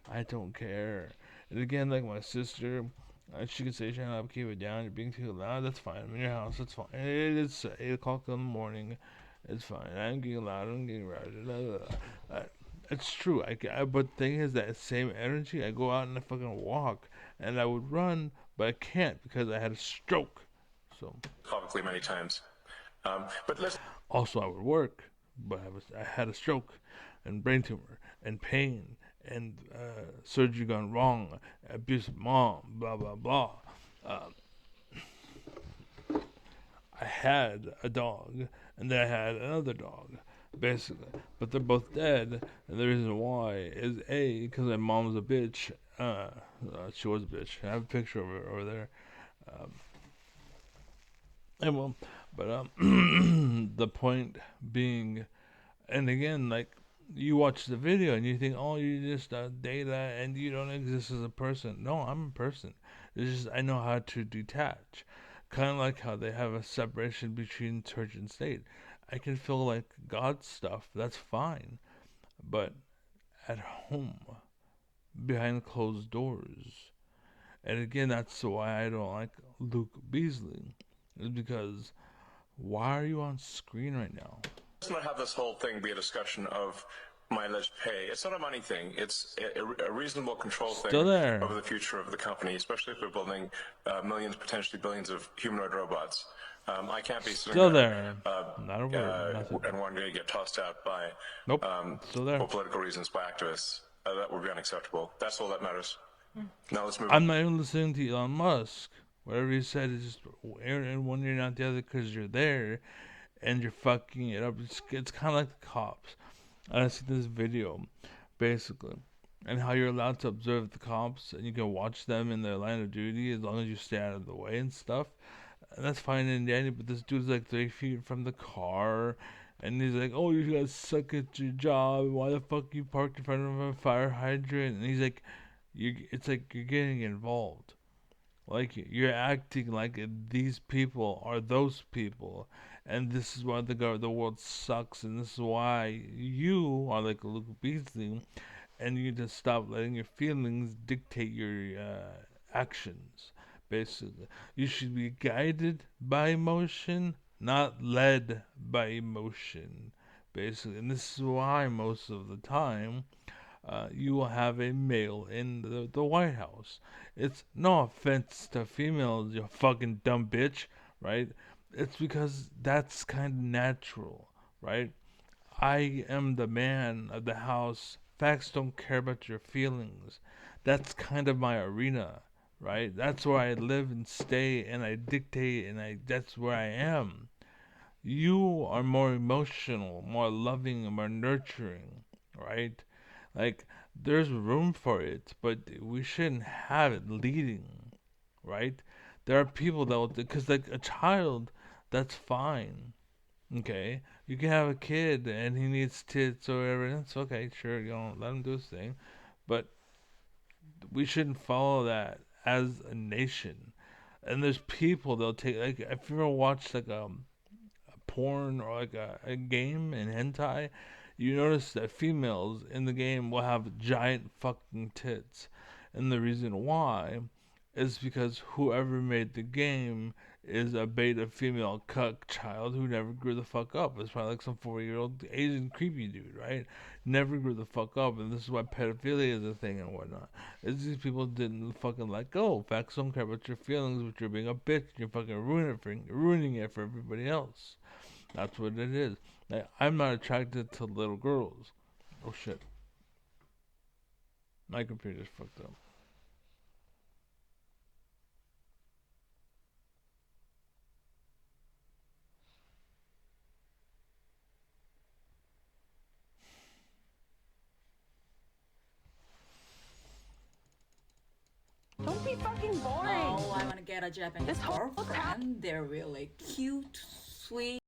I don't care. And again, like my sister, she could say, "Shut up, keep it down. You're being too loud." That's fine. I'm in your house. That's fine. It's 8 o'clock in the morning. It's fine. I'm getting loud. I'm getting loud. It's true. But the thing is that same energy, I go out and I fucking walk, and I would run, but I can't because I had a stroke. So Publicly many times. But let's also I would work, but I had a stroke, and brain tumor, and pain, and surgery gone wrong, abusive mom, blah blah blah. Uh, I had a dog, and then I had another dog, basically. But they're both dead, and the reason why is A, because my mom's a bitch. She was a bitch. I have a picture of her over there. Um, and well, but the point being, and again, like, you watch the video and you think, oh, you're just data and you don't exist as a person. No, I'm a person. It's just I know how to detach. Kind of like how they have a separation between church and state. I can feel like God stuff. That's fine. But at home, behind closed doors. And again, that's why I don't like Luke Beasley. Is because why are you on screen right now? not have this whole thing be a discussion of my alleged pay. It's not a money thing. It's a reasonable control Still thing there. over the future of the company, especially if we're building millions, potentially billions of humanoid robots. I can't be sitting Still there. there Not a word. Nothing. and one day get tossed out by, Nope. Still there. for political reasons, by activists. That would be unacceptable. That's all that matters. Now let's move on. I'm not even listening to Elon Musk. Whatever he said is just in one ear, not the other, because you're there and you're fucking it up. It's kind of like the cops. I see this video, basically, and how you're allowed to observe the cops and you can watch them in their line of duty as long as you stay out of the way and stuff. And that's fine and dandy, but this dude's like 3 feet from the car, and he's like, "Oh, you guys suck at your job. Why the fuck you parked in front of a fire hydrant?" And he's like, it's like you're getting involved. Like you're acting like these people are those people, and this is why the world sucks, and this is why you are like Luke Beasley, and you need to stop letting your feelings dictate your actions. Basically, you should be guided by emotion, not led by emotion. Basically, and this is why most of the time you will have a male in the White House. It's no offense to females, you fucking dumb bitch, right? It's because that's kind of natural, right? I am the man of the house. Facts don't care about your feelings. That's kind of my arena, right? That's where I live and stay and I dictate and that's where I am. You are more emotional, more loving, and more nurturing, right? Like, there's room for it, but we shouldn't have it leading, right? There are people that will, because like a child, that's fine. Okay, you can have a kid and he needs tits or whatever. And it's okay, sure, you know, let him do his thing. But we shouldn't follow that as a nation. And there's people they'll take, like, if you ever watched like a porn or like a game in hentai, you notice that females in the game will have giant fucking tits. And the reason why is because whoever made the game is a beta female cuck child who never grew the fuck up. It's probably like some 40-year-old Asian creepy dude, right? Never grew the fuck up, and this is why pedophilia is a thing and whatnot. It's these people didn't fucking let go. Facts don't care about your feelings, but you're being a bitch. You're fucking ruining it for everybody else. That's what it is. Like, I'm not attracted to little girls. Oh shit. My computer's fucked up. Don't be fucking boring. Oh, I want to get a Japanese This whole girlfriend. They're really cute, sweet.